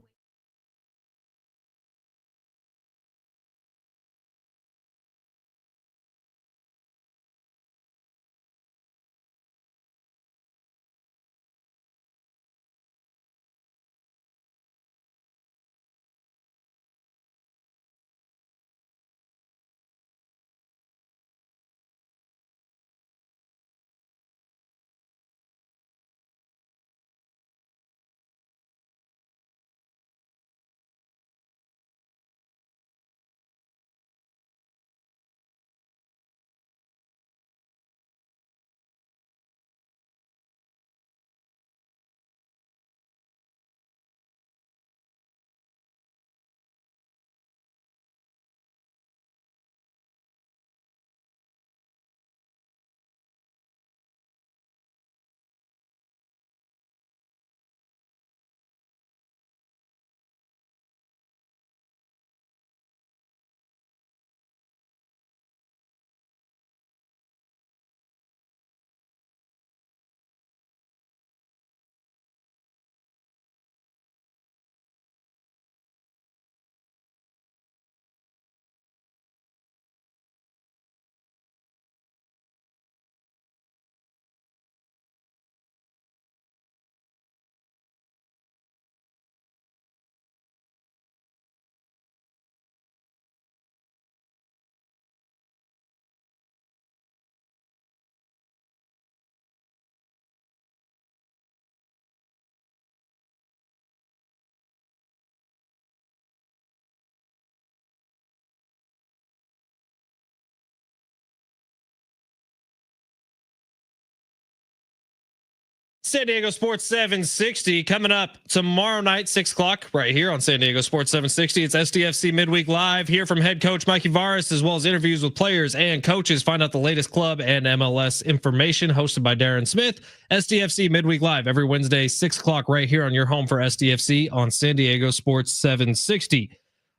Speaker 2: San Diego Sports 760 coming up tomorrow night, 6 o'clock, right here on San Diego Sports 760. It's SDFC Midweek Live. Hear from head coach Mikey Varas, as well as interviews with players and coaches. Find out the latest club and MLS information, hosted by Darren Smith. SDFC Midweek Live every Wednesday, 6 o'clock, right here on your home for SDFC on San Diego Sports 760.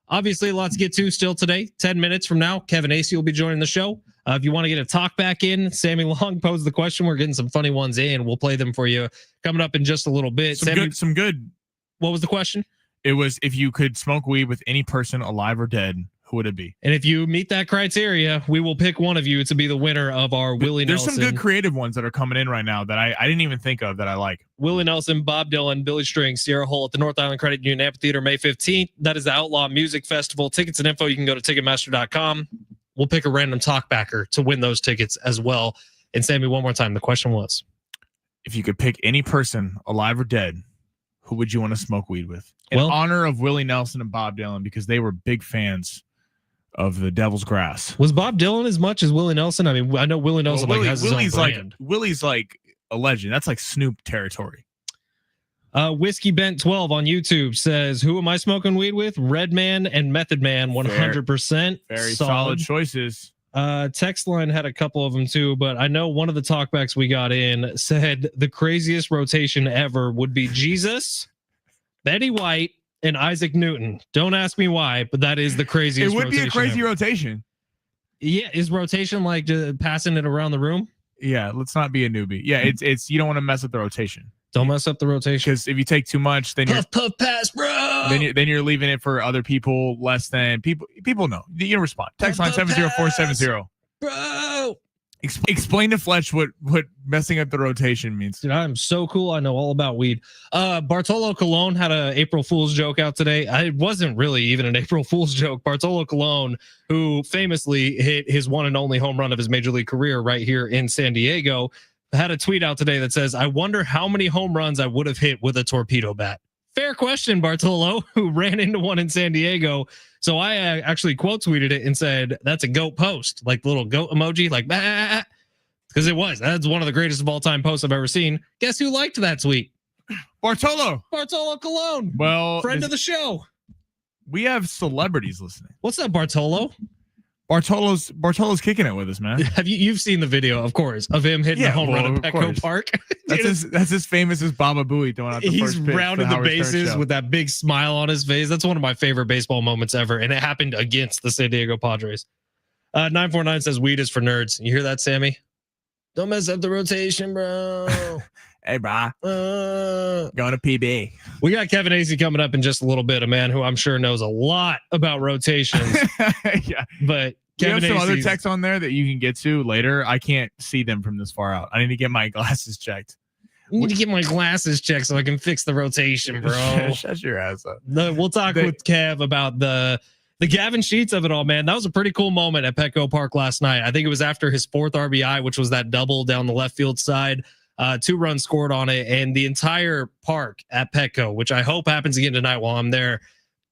Speaker 2: Obviously, lots to get to still today. 10 minutes from now, Kevin Acee will be joining the show. If you want to get a talk back in, Sammy Long posed the question. We're getting some funny ones in. We'll play them for you coming up in just a little bit.
Speaker 1: Some good.
Speaker 2: What was the question?
Speaker 1: It was, if you could smoke weed with any person, alive or dead, who would it be?
Speaker 2: And if you meet that criteria, we will pick one of you to be the winner of our Willie Nelson.
Speaker 1: There's some good creative ones that are coming in right now that I didn't even think of that I like.
Speaker 2: Willie Nelson, Bob Dylan, Billy String, Sierra Hull at the North Island Credit Union Amphitheater, May 15th. That is the Outlaw Music Festival. Tickets and info, you can go to Ticketmaster.com. We'll pick a random talkbacker to win those tickets as well. And Sammy, one more time, the question was,
Speaker 1: if you could pick any person, alive or dead, who would you want to smoke weed with? In honor of Willie Nelson and Bob Dylan, because they were big fans of the Devil's Grass.
Speaker 2: Was Bob Dylan as much as Willie Nelson? I mean, I know Willie Nelson has his own brand.
Speaker 1: Willie's like a legend. That's like Snoop territory.
Speaker 2: Whiskey Bent 12 on YouTube says, who am I smoking weed with? Redman and Method Man, 100%.
Speaker 1: Very solid choices.
Speaker 2: Text line had a couple of them too, but I know one of the talkbacks we got in said the craziest rotation ever would be Jesus, Betty White, and Isaac Newton. Don't ask me why, but that is the craziest.
Speaker 1: It would be a crazy
Speaker 2: ever.
Speaker 1: rotation.
Speaker 2: Yeah, is rotation like passing it around the room?
Speaker 1: Yeah, let's not be a newbie. Yeah, it's you don't want to mess with the rotation.
Speaker 2: Don't mess up the rotation,
Speaker 1: because if you take too much, then
Speaker 2: puff pass, bro.
Speaker 1: Then you're leaving it for other people less than people. People know you can respond. Text line 70470.
Speaker 2: Bro.
Speaker 1: Explain to Fletch what messing up the rotation means.
Speaker 2: Dude, I'm so cool. I know all about weed. Bartolo Colon had a April Fool's joke out today. It wasn't really even an April Fool's joke. Bartolo Colon, who famously hit his one and only home run of his major league career right here in San Diego, had a tweet out today that says, I wonder how many home runs I would have hit with a torpedo bat. Fair question, Bartolo, who ran into one in San Diego. So I actually quote tweeted it and said, that's a goat post, like the little goat emoji, like, because it was. That's one of the greatest of all time posts I've ever seen. Guess who liked that tweet?
Speaker 1: Bartolo
Speaker 2: Colon.
Speaker 1: Well,
Speaker 2: friend of the show.
Speaker 1: We have celebrities listening.
Speaker 2: What's up, Bartolo?
Speaker 1: Bartolo's kicking it with us, man.
Speaker 2: Have you've seen the video, of course, of him hitting the home run at Petco Park?
Speaker 1: That's as famous as Baba Booey throwing out the first pitch.
Speaker 2: He's rounding the bases with that big smile on his face. That's one of my favorite baseball moments ever, and it happened against the San Diego Padres. 949 says weed is for nerds. You hear that, Sammy? Don't mess up the rotation, bro.
Speaker 1: Hey, brah. Going to PB.
Speaker 2: We got Kevin Acee coming up in just a little bit, a man who I'm sure knows a lot about rotations.
Speaker 1: Yeah.
Speaker 2: But
Speaker 1: You
Speaker 2: Kevin
Speaker 1: have some other
Speaker 2: Acee's-
Speaker 1: texts on there that you can get to later. I can't see them from this far out. I need to get my glasses checked.
Speaker 2: I need to get my glasses checked so I can fix the rotation, bro.
Speaker 1: Shut your ass up.
Speaker 2: We'll talk with Kev about the Gavin Sheets of it all, man. That was a pretty cool moment at Petco Park last night. I think it was after his 4th RBI, which was that double down the left field side. 2 runs scored on it, and the entire park at Petco, which I hope happens again tonight while I'm there,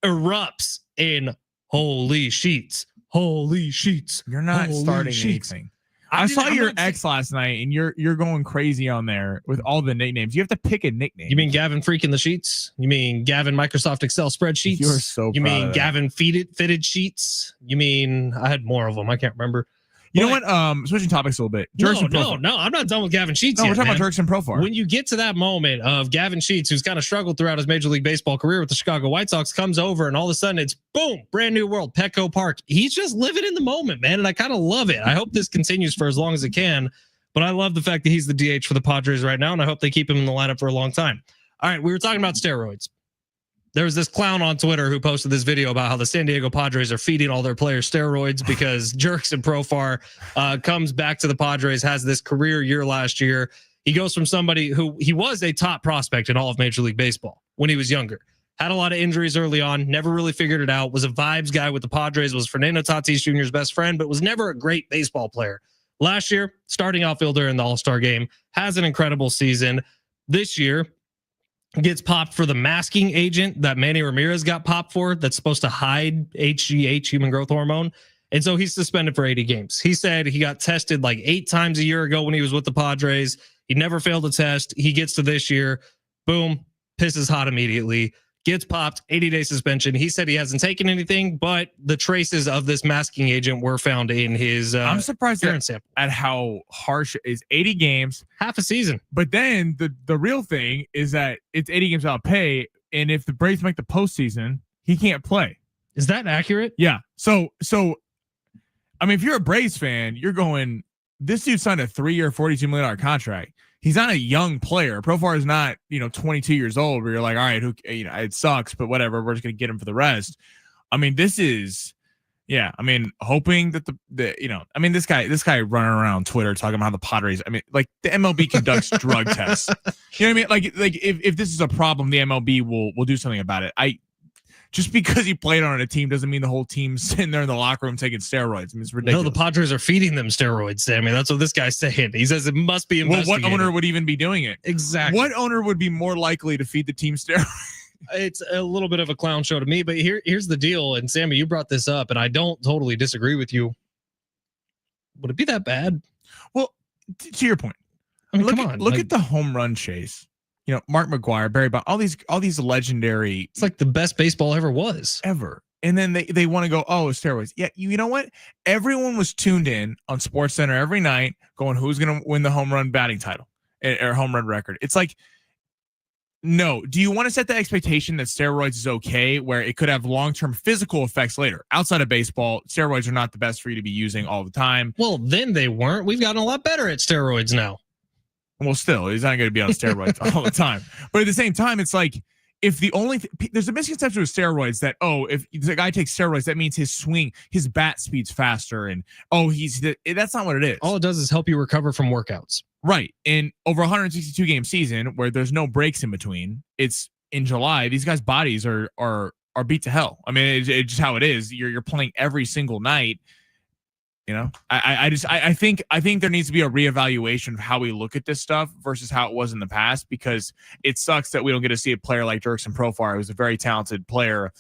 Speaker 2: erupts in holy sheets. Holy sheets.
Speaker 1: You're not
Speaker 2: Holy
Speaker 1: starting
Speaker 2: sheets.
Speaker 1: anything. I saw
Speaker 2: I'm
Speaker 1: your
Speaker 2: not-
Speaker 1: ex last night, and you're going crazy on there with all the nicknames. You have to pick a nickname.
Speaker 2: You mean Gavin freaking the sheets? You mean Gavin Microsoft Excel spreadsheets?
Speaker 1: You're so
Speaker 2: You
Speaker 1: proud
Speaker 2: mean
Speaker 1: of that.
Speaker 2: Gavin fitted sheets? You mean I had more of them? I can't remember.
Speaker 1: You know what? Switching topics a little bit.
Speaker 2: No,
Speaker 1: Jerks and Profar.
Speaker 2: no, I'm not done with Gavin Sheets
Speaker 1: No,
Speaker 2: yet,
Speaker 1: we're talking
Speaker 2: man.
Speaker 1: about Jerks and Profar.
Speaker 2: When you get to that moment of Gavin Sheets, who's kind of struggled throughout his Major League Baseball career with the Chicago White Sox, comes over and all of a sudden it's boom, brand new world, Petco Park. He's just living in the moment, man. And I kind of love it. I hope this continues for as long as it can. But I love the fact that he's the DH for the Padres right now. And I hope they keep him in the lineup for a long time. All right, we were talking about steroids. There was this clown on Twitter who posted this video about how the San Diego Padres are feeding all their players steroids because Jerks and Profar comes back to the Padres, has this career year last year. He goes from somebody who he was a top prospect in all of Major League Baseball when he was younger. Had a lot of injuries early on, never really figured it out, was a vibes guy with the Padres, was Fernando Tatis Jr.'s best friend, but was never a great baseball player. Last year, starting outfielder in the All-Star game, has an incredible season. This year, gets popped for the masking agent that Manny Ramirez got popped for that's supposed to hide HGH, human growth hormone. And so he's suspended for 80 games. He said he got tested like 8 times a year ago when he was with the Padres. He never failed a test. He gets to this year, boom, pisses hot immediately, gets popped, 80-day suspension. He said he hasn't taken anything, but the traces of this masking agent were found in his
Speaker 1: I'm surprised
Speaker 2: urine sample.
Speaker 1: at how harsh it is. 80 games.
Speaker 2: Half a season.
Speaker 1: But then the real thing is that it's 80 games without pay. And if the Braves make the postseason, he can't play.
Speaker 2: Is that accurate?
Speaker 1: Yeah. So I mean, if you're a Braves fan, you're going, this dude signed a 3-year, $42 million contract. He's not a young player. Profar is not, 22 years old where you're like, all right, it sucks, but whatever. We're just going to get him for the rest. I mean, this is, hoping that this guy running around Twitter talking about how the Padres, like the MLB conducts drug tests. You know what I mean? Like if this is a problem, the MLB will do something about it. Just because he played on a team doesn't mean the whole team's sitting there in the locker room taking steroids. I mean, it's ridiculous.
Speaker 2: No, the Padres are feeding them steroids, Sammy. That's what this guy's saying. He says it must be investigated.
Speaker 1: Well, what owner would even be doing it?
Speaker 2: Exactly.
Speaker 1: What owner would be more likely to feed the team steroids?
Speaker 2: It's a little bit of a clown show to me, but here's the deal. And Sammy, you brought this up, and I don't totally disagree with you. Would it be that bad?
Speaker 1: Well, to your point,
Speaker 2: I mean,
Speaker 1: look at the home run chase. Mark McGwire, Barry Bonds, all these legendary.
Speaker 2: It's like the best baseball ever was.
Speaker 1: Ever. And then they want to go, oh, steroids. Yeah, you know what? Everyone was tuned in on SportsCenter every night going, who's going to win the home run batting title or home run record? It's like, no. Do you want to set the expectation that steroids is okay, where it could have long-term physical effects later? Outside of baseball, steroids are not the best for you to be using all the time.
Speaker 2: Well, then they weren't. We've gotten a lot better at steroids now.
Speaker 1: Well, still, he's not going to be on steroids all the time. But at the same time, it's like, if the only there's a misconception with steroids that, if the guy takes steroids, that means his swing, his bat speed's faster, and that's not what it is.
Speaker 2: All it does is help you recover from workouts.
Speaker 1: Right. And over 162 game season where there's no breaks in between, it's in July. These guys' bodies are beat to hell. I mean, it's just how it is. You're playing every single night. I think there needs to be a reevaluation of how we look at this stuff versus how it was in the past, because it sucks that we don't get to see a player like Jerks and Profar, who's a very talented player,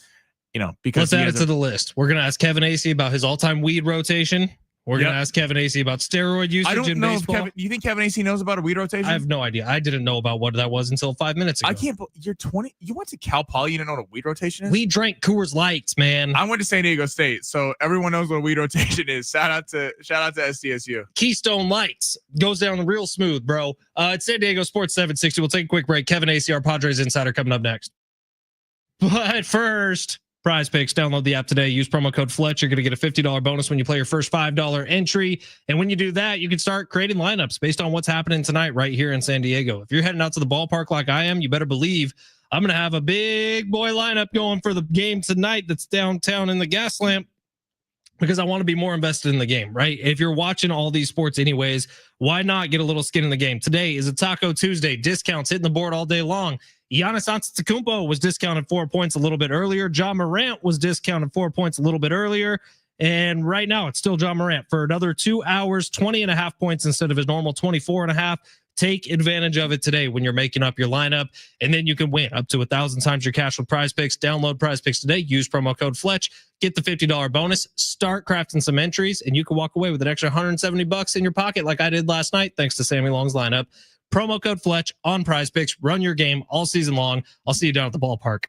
Speaker 1: because
Speaker 2: let's add it to the list. We're going to ask Kevin Acee about his all-time weed rotation. We're going to ask Kevin Acee about steroid usage
Speaker 1: I don't
Speaker 2: in
Speaker 1: know
Speaker 2: baseball.
Speaker 1: you think Kevin Acee knows about a weed rotation?
Speaker 2: I have no idea. I didn't know about what that was until 5 minutes ago.
Speaker 1: I can't. You're 20. You went to Cal Poly. You didn't know what a weed rotation is?
Speaker 2: We drank Coors Lights, man.
Speaker 1: I went to San Diego State, so everyone knows what a weed rotation is. Shout out to SDSU.
Speaker 2: Keystone Lights goes down real smooth, bro. It's San Diego Sports 760. We'll take a quick break. Kevin Acee, our Padres insider, coming up next. But first, Prize Picks. Download the app today. Use promo code Fletch. You're going to get a $50 bonus when you play your first $5 entry. And when you do that, you can start creating lineups based on what's happening tonight right here in San Diego. If you're heading out to the ballpark like I am, you better believe I'm going to have a big boy lineup going for the game tonight that's downtown in the gas lamp, because I want to be more invested in the game, right? If you're watching all these sports anyways, why not get a little skin in the game? Today is a Taco Tuesday. Discounts hitting the board all day long. Giannis Antetokounmpo was discounted 4 points a little bit earlier. John Morant was discounted 4 points a little bit earlier. And right now it's still John Morant for another 2 hours, 20.5 points instead of his normal 24.5. Take advantage of it today when you're making up your lineup, and then you can win up to 1,000 times your cash with Prize Picks. Download Prize Picks today. Use promo code Fletch. Get the $50 bonus. Start crafting some entries, and you can walk away with an extra $170 in your pocket like I did last night thanks to Sammy Long's lineup. Promo code Fletch on Prize Picks. Run your game all season long. I'll see you down at the ballpark.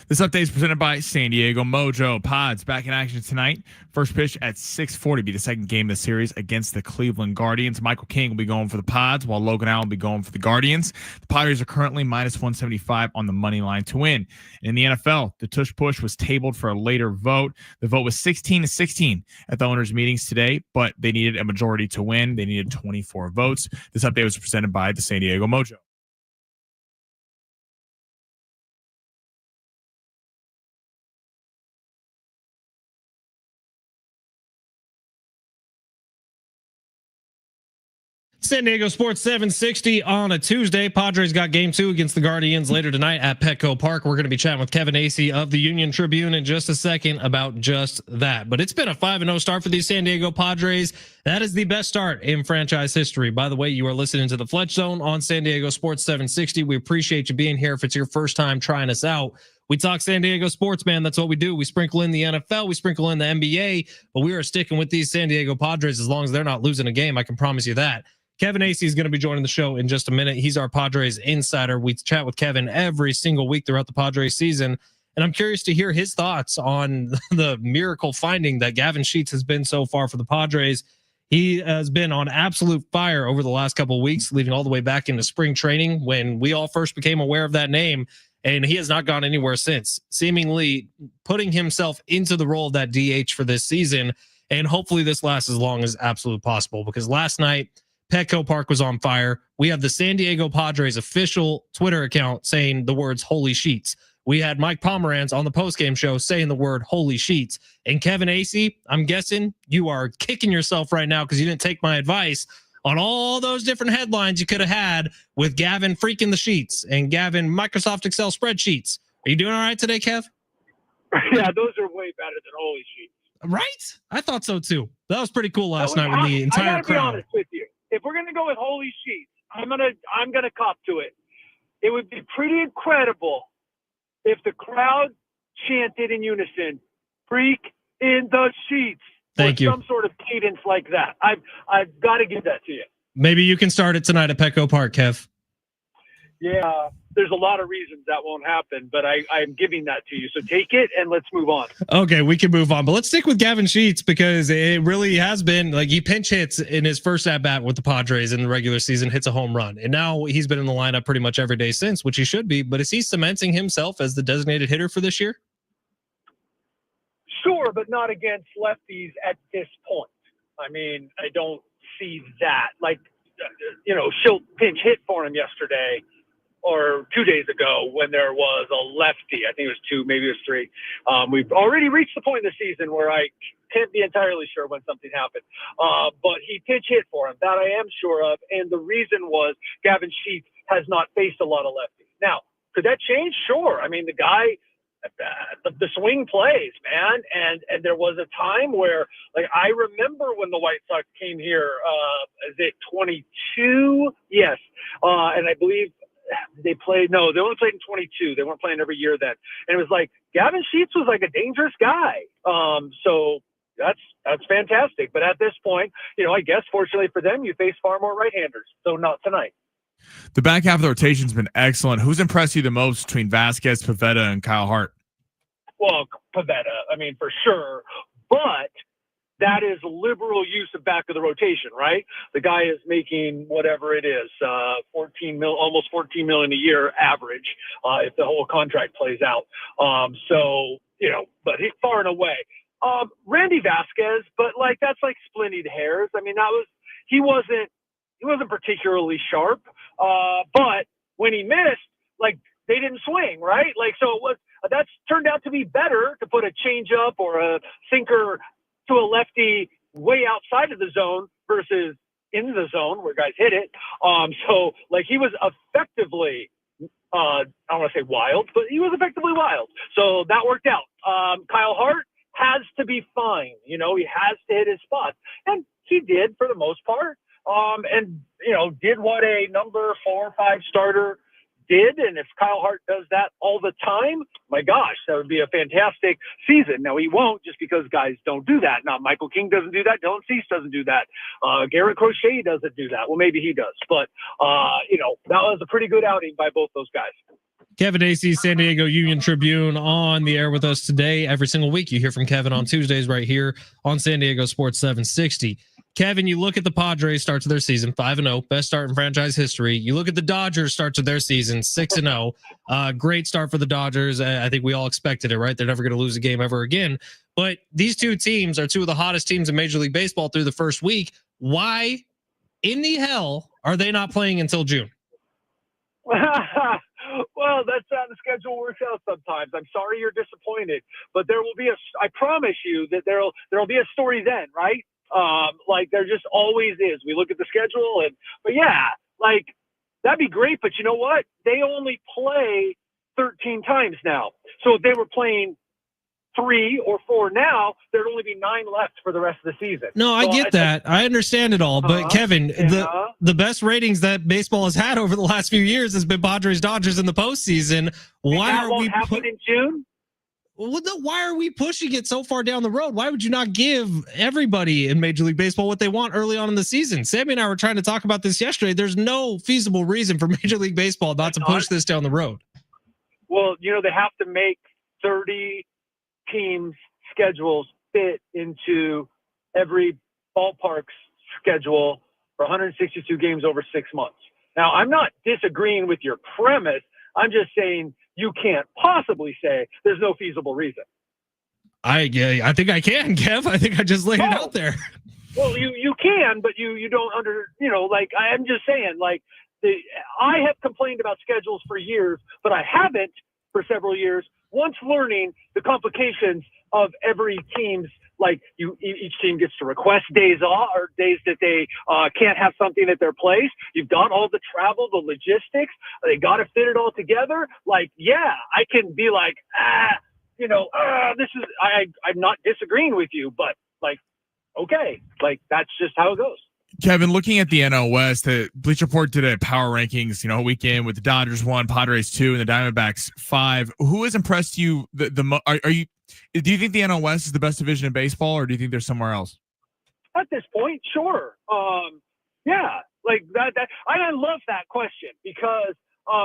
Speaker 1: This update is presented by San Diego Mojo. Pods back in action tonight. First pitch at 6:40 be the second game of the series against the Cleveland Guardians. Michael King will be going for the Pods, while Logan Allen will be going for the Guardians. The Padres are currently minus 175 on the money line to win. In the NFL, the tush push was tabled for a later vote. The vote was 16-16 at the owners' meetings today, but they needed a majority to win. They needed 24 votes. This update was presented by the San Diego Mojo.
Speaker 2: San Diego Sports 760 on a Tuesday. Padres got game 2 against the Guardians later tonight at Petco Park. We're going to be chatting with Kevin Acee of the Union Tribune in just a second about just that. But it's been a 5-0 start for these San Diego Padres. That is the best start in franchise history. By the way, you are listening to the Fletch Zone on San Diego Sports 760. We appreciate you being here. If it's your first time trying us out, we talk San Diego sports, man. That's what we do. We sprinkle in the NFL, we sprinkle in the NBA, but we are sticking with these San Diego Padres as long as they're not losing a game. I can promise you that. Kevin Acee is going to be joining the show in just a minute. He's our Padres insider. We chat with Kevin every single week throughout the Padres season. And I'm curious to hear his thoughts on the miracle finding that Gavin Sheets has been so far for the Padres. He has been on absolute fire over the last couple of weeks, leading all the way back into spring training when we all first became aware of that name. And he has not gone anywhere since, seemingly putting himself into the role of that DH for this season. And hopefully this lasts as long as absolutely possible, because last night, Petco Park was on fire. We have the San Diego Padres official Twitter account saying the words "Holy Sheets." We had Mike Pomeranz on the postgame show saying the word "Holy Sheets." And Kevin Acee, I'm guessing you are kicking yourself right now because you didn't take my advice on all those different headlines you could have had with Gavin freaking the sheets and Gavin Microsoft Excel spreadsheets. Are you doing all right today, Kev?
Speaker 5: Yeah, those are way better than Holy Sheets.
Speaker 2: Right? I thought so too. That was pretty cool last night with the entire
Speaker 5: I
Speaker 2: crowd.
Speaker 5: Be honest with you. If we're gonna go with Holy Sheets, I'm gonna cop to it. It would be pretty incredible if the crowd chanted in unison, "Freak in the sheets."
Speaker 2: Thank you.
Speaker 5: Some sort of cadence like that. I've got to give that to you.
Speaker 2: Maybe you can start it tonight at Petco Park, Kev.
Speaker 5: Yeah, there's a lot of reasons that won't happen, but I'm giving that to you. So take it and let's move on.
Speaker 2: Okay, we can move on, but let's stick with Gavin Sheets because it really has been like he pinch hits in his first at bat with the Padres in the regular season, hits a home run, and now he's been in the lineup pretty much every day since, which he should be. But is he cementing himself as the designated hitter for this year?
Speaker 5: Sure, but not against lefties at this point. I mean, I don't see that. Like, Schilt pinch hit for him yesterday or 2 days ago when there was a lefty. I think it was 2, maybe it was 3. We've already reached the point in the season where I can't be entirely sure when something happened. But he pinch hit for him. That I am sure of. And the reason was Gavin Sheets has not faced a lot of lefties. Now, could that change? Sure. I mean, the guy... the swing plays, man. And there was a time where, like, I remember when the White Sox came here, is it 22? Yes. And I believe they only played in 22. They weren't playing every year then. And it was like, Gavin Sheets was like a dangerous guy. So that's fantastic. But at this point, I guess fortunately for them, you face far more right-handers. So not tonight.
Speaker 1: The back half of the rotation has been excellent. Who's impressed you the most between Vasquez, Pivetta, and Kyle Hart?
Speaker 5: Well, Pivetta, I mean, for sure. But that is liberal use of back of the rotation, right? The guy is making whatever it is, almost $14 million a year average, if the whole contract plays out. But he's far and away. Randy Vasquez, but like that's like splitting hairs. I mean, he wasn't particularly sharp, but when he missed, like they didn't swing, right? Like so, that's turned out to be better to put a changeup or a sinker to a lefty way outside of the zone versus in the zone where guys hit it. So like he was effectively, I don't want to say wild, but he was effectively wild. So that worked out. Kyle Hart has to be fine. He has to hit his spots, and he did for the most part. And did what a number 4 or 5 starter did. And if Kyle Hart does that all the time, my gosh, that would be a fantastic season. Now he won't, just because guys don't do that. Now Michael King doesn't do that. Dylan Cease doesn't do that. Garrett Crochet doesn't do that. Well, maybe he does, but that was a pretty good outing by both those guys.
Speaker 2: Kevin Acee, San Diego Union Tribune, on the air with us today. Every single week you hear from Kevin on Tuesdays right here on San Diego Sports 760. Kevin, you look at the Padres start to their season 5-0, best start in franchise history. You look at the Dodgers start to their season 6-0. Great start for the Dodgers. I think we all expected it, right? They're never going to lose a game ever again. But these two teams are two of the hottest teams in Major League Baseball through the first week. Why in the hell are they not playing until June?
Speaker 5: Well, that's how the schedule works out sometimes. I'm sorry you're disappointed, but there will be I promise you that there'll be a story then, right? Like there just always is. We look at the schedule but yeah, like that'd be great. But you know what? They only play 13 times now. So if they were playing 3 or 4 now, there'd only be 9 left for the rest of the season.
Speaker 2: No, I get that. I understand it all. But Kevin, the best ratings that baseball has had over the last few years has been Padres Dodgers in the postseason. Why
Speaker 5: are we happen in June?
Speaker 2: Why are we pushing it so far down the road? Why would you not give everybody in Major League Baseball what they want early on in the season? Sammy and I were trying to talk about this yesterday. There's no feasible reason for Major League Baseball not to push this down the road.
Speaker 5: Well, they have to make 30 teams' schedules fit into every ballpark's schedule for 162 games over 6 months. Now, I'm not disagreeing with your premise. I'm just saying you can't possibly say there's no feasible reason.
Speaker 2: I think I can, Kev. I think I just laid it out there.
Speaker 5: Well, you can, but you don't like, I'm just saying, like, I have complained about schedules for years, but I haven't for several years, once learning the complications of every team's, like, each team gets to request days off or days that they can't have something at their place. You've got all the travel, the logistics. They got to fit it all together. Like, yeah, I can be like, this is, I'm not disagreeing with you, but, like, okay, like, that's just how it goes.
Speaker 1: Kevin, looking at the NL West, the Bleacher Report did a power rankings, weekend with the Dodgers 1, Padres 2, and the Diamondbacks 5. Who has impressed you the most? Do you think the NL West is the best division in baseball, or do you think there's somewhere else?
Speaker 5: At this point, sure. Yeah, like that. I love that question because,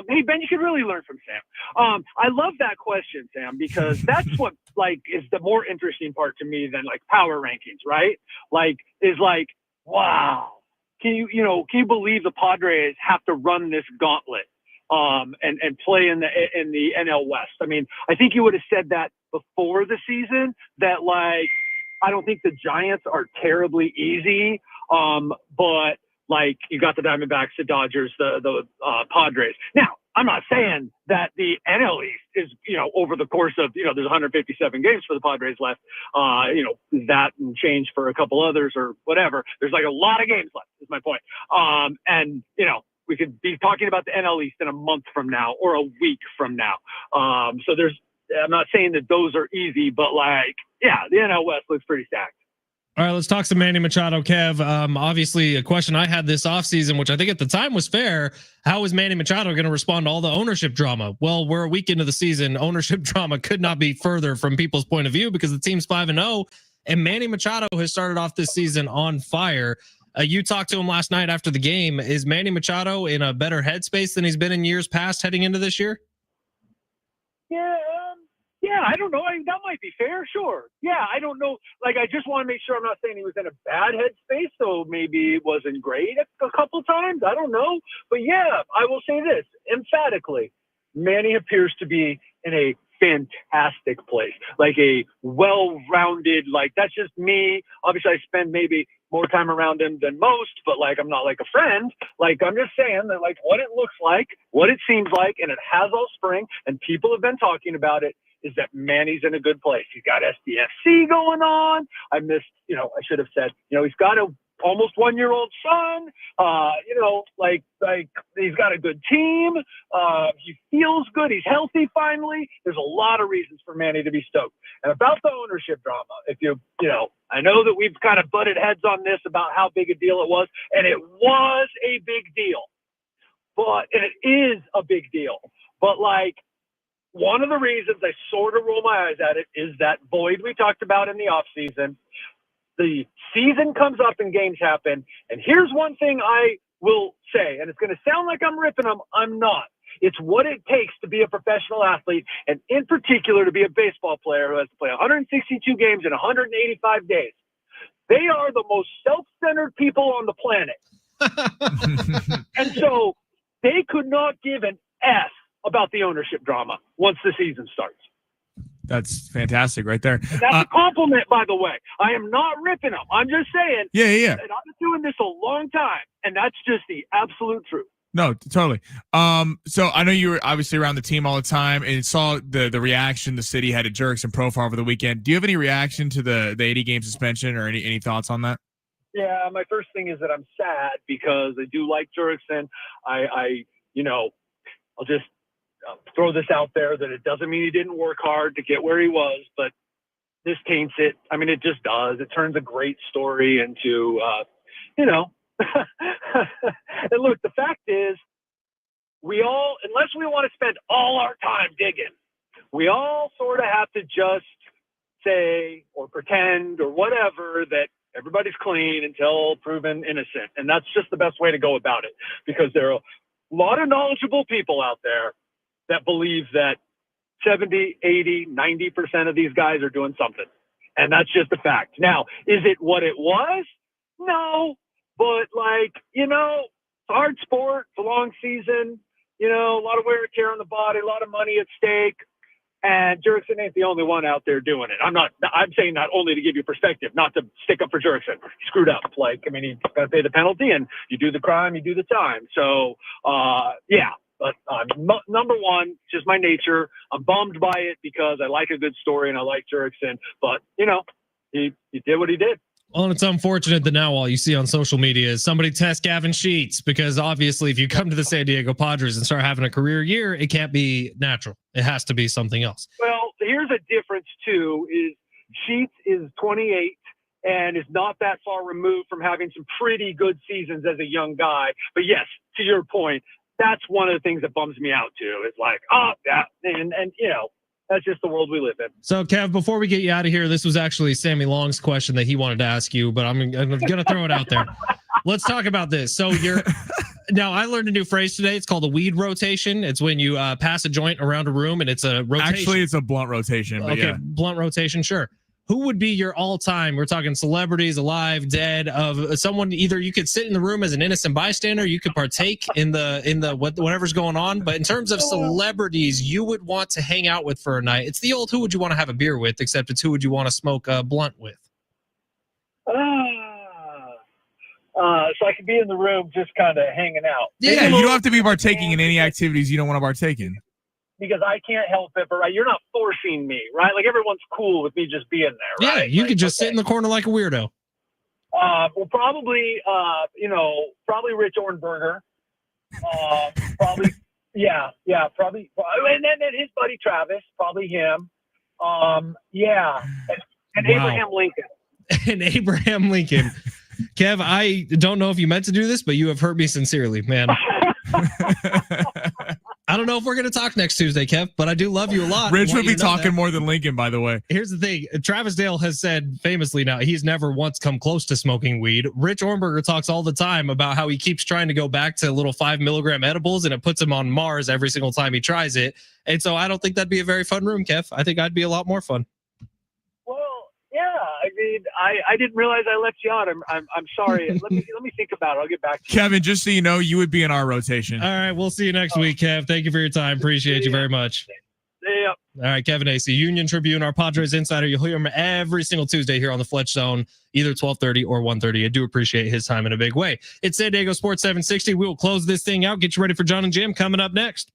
Speaker 5: hey, Ben, you could really learn from Sam. I love that question, Sam, because that's what, like, is the more interesting part to me than, like, power rankings, right? Like, is like, wow, can you believe the Padres have to run this gauntlet and play in the NL West? I mean, I think you would have said that before the season, that, like, I don't think the Giants are terribly easy, but, like, you got the Diamondbacks, the Dodgers, the Padres. Now, I'm not saying that the NL East is, over the course of, there's 157 games for the Padres left, that and change for a couple others or whatever. There's, like, a lot of games left, is my point. And, we could be talking about the NL East in a month from now or a week from now. So I'm not saying that those are easy, but, like, yeah, the NL West looks pretty stacked.
Speaker 2: All right, let's talk some Manny Machado, Kev. Obviously, a question I had this offseason, which I think at the time was fair. How is Manny Machado going to respond to all the ownership drama? Well, we're a week into the season. Ownership drama could not be further from people's point of view because the team's 5-0, and Manny Machado has started off this season on fire. You talked to him last night after the game. Is Manny Machado in a better headspace than he's been in years past heading into this year?
Speaker 5: Yeah, I don't know. That might be fair. Sure. Yeah, I don't know. Like, I just want to make sure I'm not saying he was in a bad headspace, so maybe it wasn't great a couple times. I don't know. But yeah, I will say this emphatically. Manny appears to be in a fantastic place, like a well-rounded, like, that's just me. Obviously, I spend maybe more time around him than most, but, like, I'm not like a friend. Like, I'm just saying that, like, what it looks like, what it seems like, and it has all spring, and people have been talking about it, is that Manny's in a good place. He's got SDFC going on. I should have said, he's got a almost 1-year-old son. Like he's got a good team. He feels good. He's healthy finally. There's a lot of reasons for Manny to be stoked. And about the ownership drama, I know that we've kind of butted heads on this about how big a deal it was, and it was a big deal. And it is a big deal. But, like, one of the reasons I sort of roll my eyes at it is that void we talked about in the offseason. The season comes up and games happen. And here's one thing I will say, and it's going to sound like I'm ripping them. I'm not. It's what it takes to be a professional athlete, and in particular to be a baseball player who has to play 162 games in 185 days. They are the most self-centered people on the planet. And so they could not give an F about the ownership drama once the season starts.
Speaker 1: That's fantastic right there.
Speaker 5: And that's a compliment, by the way. I am not ripping them. I'm just saying.
Speaker 1: Yeah.
Speaker 5: And I've been doing this a long time, and that's just the absolute truth.
Speaker 1: No, totally. So I know you were obviously around the team all the time and saw the reaction the city had to Jurickson Profar over the weekend. Do you have any reaction to the 80-game suspension or any thoughts on that?
Speaker 5: Yeah, my first thing is that I'm sad because I do like Jurickson. I'll just throw this out there that it doesn't mean he didn't work hard to get where he was, but this taints it. I mean, it just does. It turns a great story into, and look, the fact is, unless we want to spend all our time digging, we all sort of have to just say or pretend or whatever that everybody's clean until proven innocent. And that's just the best way to go about it, because there are a lot of knowledgeable people out there that believe that 70, 80, 90% of these guys are doing something. And that's just a fact. Now, is it what it was? No. But, like, you know, it's a hard sport. It's a long season. You know, a lot of wear and tear on the body, a lot of money at stake. And Jurickson ain't the only one out there doing it. I'm saying that only to give you perspective, not to stick up for Jurickson. He screwed up. Like, I mean, he's got to pay the penalty, and you do the crime, you do the time. So, yeah. But number one, just my nature. I'm bummed by it because I like a good story and I like Jurickson. But, you know, he did what he did.
Speaker 2: Well, and it's unfortunate that now all you see on social media is somebody test Gavin Sheets, because obviously if you come to the San Diego Padres and start having a career year, it can't be natural. It has to be something else.
Speaker 5: Well, here's a difference too, is Sheets is 28 and is not that far removed from having some pretty good seasons as a young guy. But yes, to your point, that's one of the things that bums me out too. It's like, yeah, and you know, that's just the world we live in. So,
Speaker 2: Kev, before we get you out of here, this was actually Sammy Long's question that he wanted to ask you, but I'm going to throw it out there. Let's talk about this. So now I learned a new phrase today. It's called a weed rotation. It's when you pass a joint around a room and it's a rotation.
Speaker 1: Actually, it's a blunt rotation. But
Speaker 2: okay,
Speaker 1: yeah.
Speaker 2: Blunt rotation, sure. Who would be your all-time, we're talking celebrities, alive, dead, of someone, either you could sit in the room as an innocent bystander, you could partake in the whatever's going on, but in terms of celebrities you would want to hang out with for a night, it's the old who would you want to have a beer with, except it's who would you want to smoke a blunt with?
Speaker 5: So I could be in the room just kind of hanging out.
Speaker 1: Yeah, you don't have to be partaking in any activities you don't want to partake in.
Speaker 5: Because I can't help it, but right, you're not forcing me, right? Like everyone's cool with me just being there, right?
Speaker 2: Yeah, you
Speaker 5: like,
Speaker 2: could just sit in the corner like a weirdo.
Speaker 5: Well, probably, probably Rich Ornberger. Probably, probably, and then his buddy Travis, probably him. And Abraham Lincoln.
Speaker 2: And Abraham Lincoln. Kev, I don't know if you meant to do this, but you have hurt me sincerely, man. I don't know if we're going to talk next Tuesday, Kev, but I do love you a lot.
Speaker 1: Rich would be talking more than Lincoln, by the way.
Speaker 2: Here's the thing. Travis Dale has said famously now he's never once come close to smoking weed. Rich Ornberger talks all the time about how he keeps trying to go back to little 5 milligram edibles and it puts him on Mars every single time he tries it. And so I don't think that'd be a very fun room, Kev. I think I'd be a lot more fun.
Speaker 5: I mean, I didn't realize I left you out. I'm sorry. Let me think about it. I'll get back to you.
Speaker 1: Kevin, just so you know, you would be in our rotation.
Speaker 2: All right, we'll see you next week, Kev. Thank you for your time. Appreciate you very much.
Speaker 5: Yeah.
Speaker 2: All right, Kevin Acee, Union Tribune, our Padres insider. You'll hear him every single Tuesday here on the Fletch Zone, either 12:30 or 1:30. I do appreciate his time in a big way. It's San Diego Sports 760. We will close this thing out. Get you ready for John and Jim coming up next.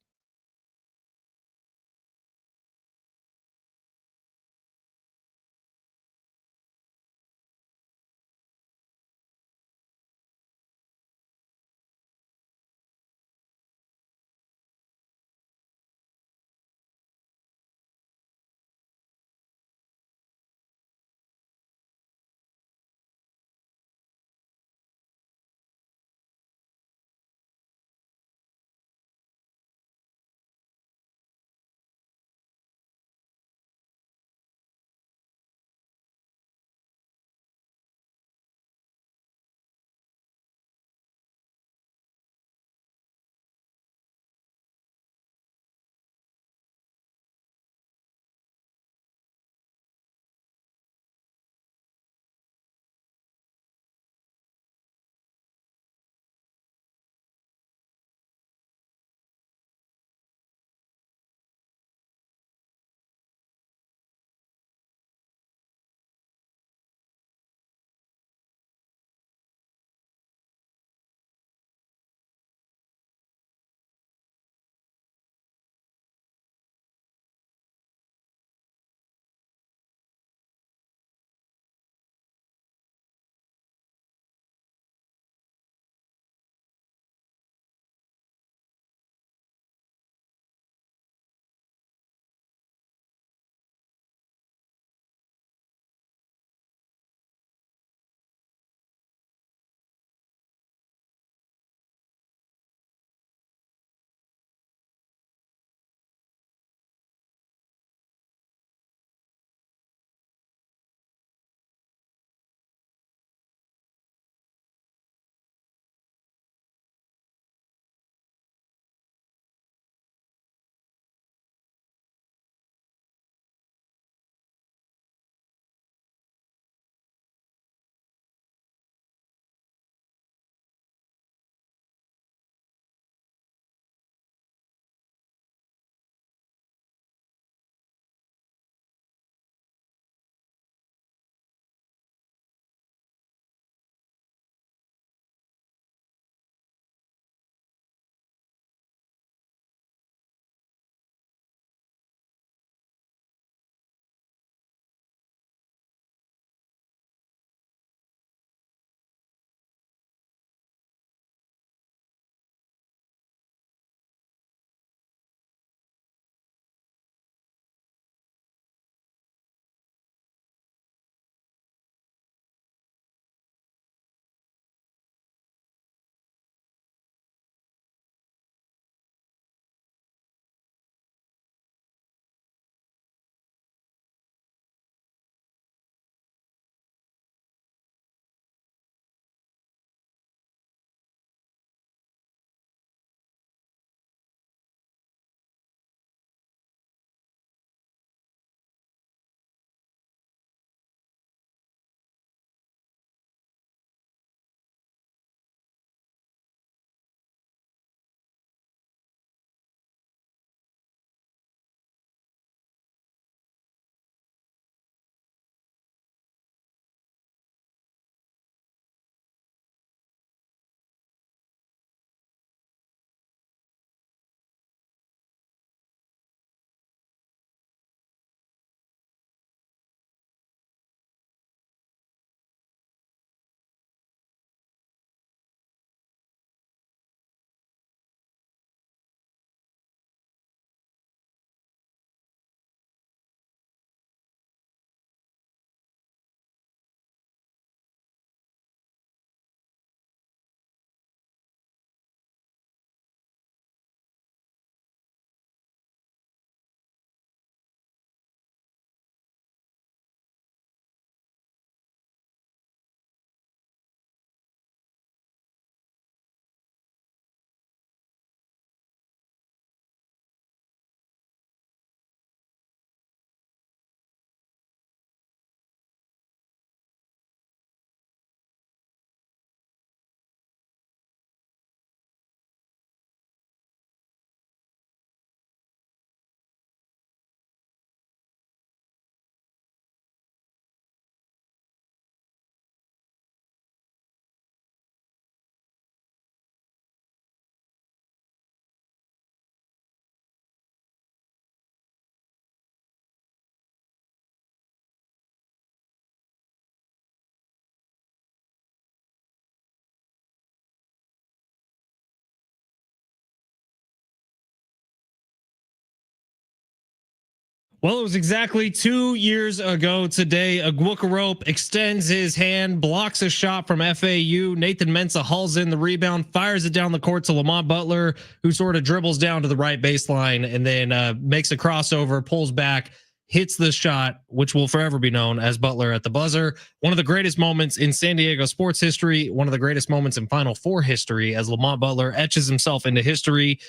Speaker 2: Well, it was exactly 2 years ago today. Aguacarope extends his hand, blocks a shot from FAU. Nathan Mensah hauls in the rebound, fires it down the court to Lamont Butler, who sort of dribbles down to the right baseline and then makes a crossover, pulls back, hits the shot, which will forever be known as Butler at the buzzer. One of the greatest moments in San Diego sports history, one of the greatest moments in Final Four history, as Lamont Butler etches himself into history.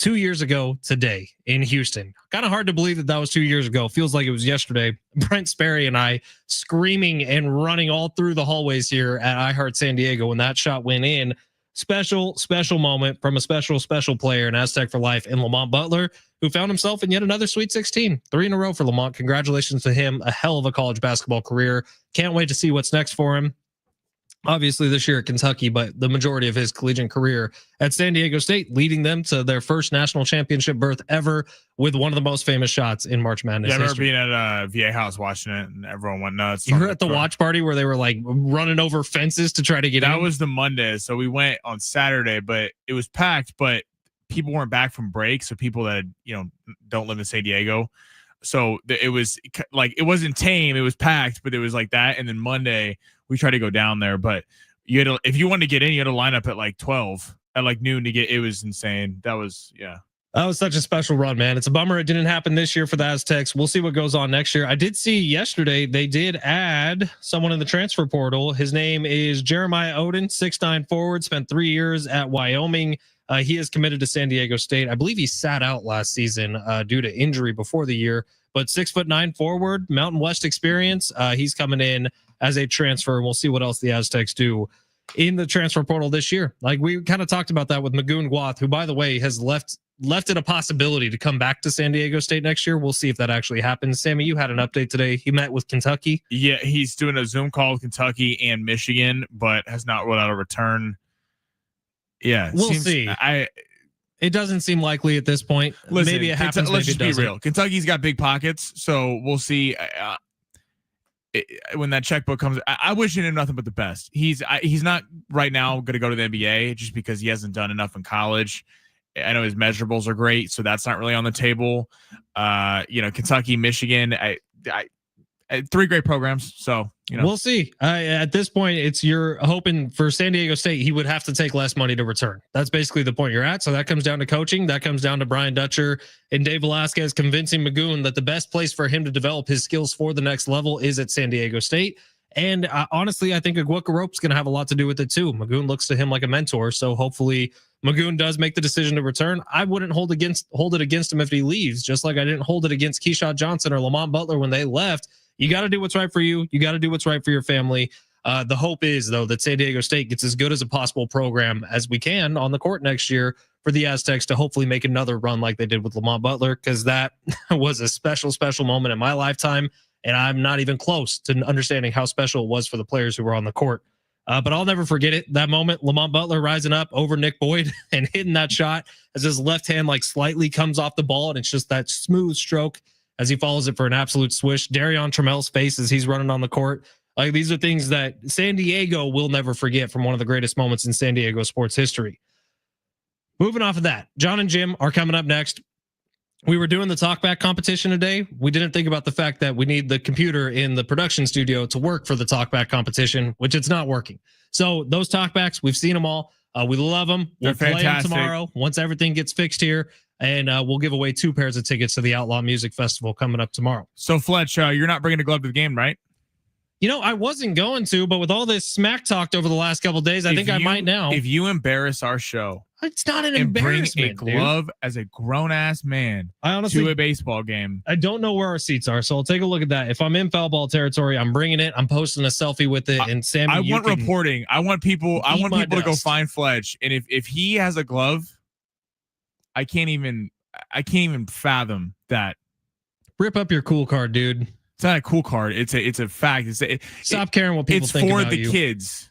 Speaker 2: 2 years ago today in Houston. Kind of hard to believe that was 2 years ago. Feels like it was yesterday. Brent Sperry and I screaming and running all through the hallways here at iHeart San Diego when that shot went in. Special moment from a special player in Aztec for life in Lamont Butler, who found himself in yet another Sweet 16. 3 in a row for Lamont. Congratulations to him. A hell of a college basketball career. Can't wait to see what's next for him. Obviously this year at Kentucky, but the majority of his collegiate career at San Diego State, leading them to their first national championship berth ever with one of the most famous shots in March Madness.
Speaker 1: Yeah, I remember
Speaker 2: history.
Speaker 1: being at VA House watching it, and everyone went nuts.
Speaker 2: You were at the watch party where they were like running over fences to try to get in?
Speaker 1: That was the Monday, so we went on Saturday, but it was packed, but people weren't back from break, so people that don't live in San Diego. So it was like, it wasn't tame, it was packed, but it was like that. And then Monday we tried to go down there, but you had to, if you wanted to get in, you had to line up at like 12 at like noon to get. It was insane. That was such a special run, man. It's a bummer it didn't happen this year for the Aztecs. We'll see what goes on next year. I did see yesterday they did add someone in the transfer portal. His name is Jeremiah Oden, 6'9" forward, spent 3 years at Wyoming. He is committed to San Diego State. I believe he sat out last season due to injury before the year, but 6'9" forward, Mountain West experience. He's coming in as a transfer. We'll see what else the Aztecs do in the transfer portal this year. Like we kind of talked about that with Magoon Guath, who, by the way, has left it a possibility to come back to San Diego State next year. We'll see if that actually happens. Sammy, you had an update today. He met with Kentucky. Yeah, he's doing a Zoom call with Kentucky and Michigan, but has not ruled out a return. Yeah,
Speaker 2: we'll see. It doesn't seem likely at this point.
Speaker 1: Listen,
Speaker 2: maybe it happens.
Speaker 1: Let's
Speaker 2: maybe
Speaker 1: just be real. Kentucky's got big pockets, so we'll see. When that checkbook comes, I wish him nothing but the best. He's not right now going to go to the NBA just because he hasn't done enough in college. I know his measurables are great, so that's not really on the table. Kentucky, Michigan, I 3 great programs. So
Speaker 2: we'll see. At this point, you're hoping for San Diego State. He would have to take less money to return. That's basically the point you're at. So that comes down to coaching. That comes down to Brian Dutcher and Dave Velasquez convincing Magoon that the best place for him to develop his skills for the next level is at San Diego State. And honestly, I think Aguacarope's going to have a lot to do with it too. Magoon looks to him like a mentor. So hopefully Magoon does make the decision to return. I wouldn't hold it against him if he leaves, just like I didn't hold it against Keyshawn Johnson or Lamont Butler when they left. You got to do what's right for you. You got to do what's right for your family. The hope is, though, that San Diego State gets as good as a possible program as we can on the court next year for the Aztecs to hopefully make another run like they did with Lamont Butler, because that was a special moment in my lifetime. And I'm not even close to understanding how special it was for the players who were on the court. But I'll never forget it. That moment, Lamont Butler rising up over Nick Boyd and hitting that shot as his left hand like slightly comes off the ball. And it's just that smooth stroke as he follows it for an absolute swish. Darion Trammell's face as he's running on the court. Like, these are things that San Diego will never forget from one of the greatest moments in San Diego sports history. Moving off of that, John and Jim are coming up next. We were doing the talkback competition today. We didn't think about the fact that we need the computer in the production studio to work for the talkback competition, which it's not working. So those talkbacks, we've seen them all. We love them. We'll play them tomorrow once everything gets fixed here. And we'll give away 2 pairs of tickets to the Outlaw Music Festival coming up tomorrow.
Speaker 1: So, Fletch, you're not bringing a glove to the game, right?
Speaker 2: I wasn't going to, but with all this smack talked over the last couple of days, I think I might now.
Speaker 1: If you embarrass our show,
Speaker 2: it's not an embarrassment.
Speaker 1: Bring a glove, dude, as a grown-ass man to a baseball game. I
Speaker 2: don't know where our seats are, so I'll take a look at that. If I'm in foul ball territory, I'm bringing it. I'm posting a selfie with it. And Sammy,
Speaker 1: I want reporting. I want people to go find Fletch. And if he has a glove, I can't even fathom that.
Speaker 2: Rip up your cool card, dude.
Speaker 1: It's not a cool card. It's a fact.
Speaker 2: Stop caring what people think about you.
Speaker 1: It's for the kids.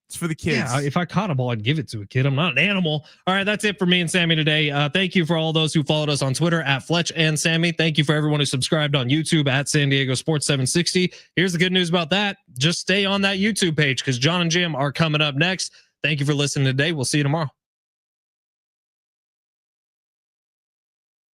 Speaker 1: It's for the kids.
Speaker 2: Yeah, if I caught a ball, I'd give it to a kid. I'm not an animal. All right, that's it for me and Sammy today. Thank you for all those who followed us on Twitter at Fletch and Sammy. Thank you for everyone who subscribed on YouTube at San Diego Sports 760. Here's the good news about that. Just stay on that YouTube page because John and Jim are coming up next. Thank you for listening today. We'll see you tomorrow.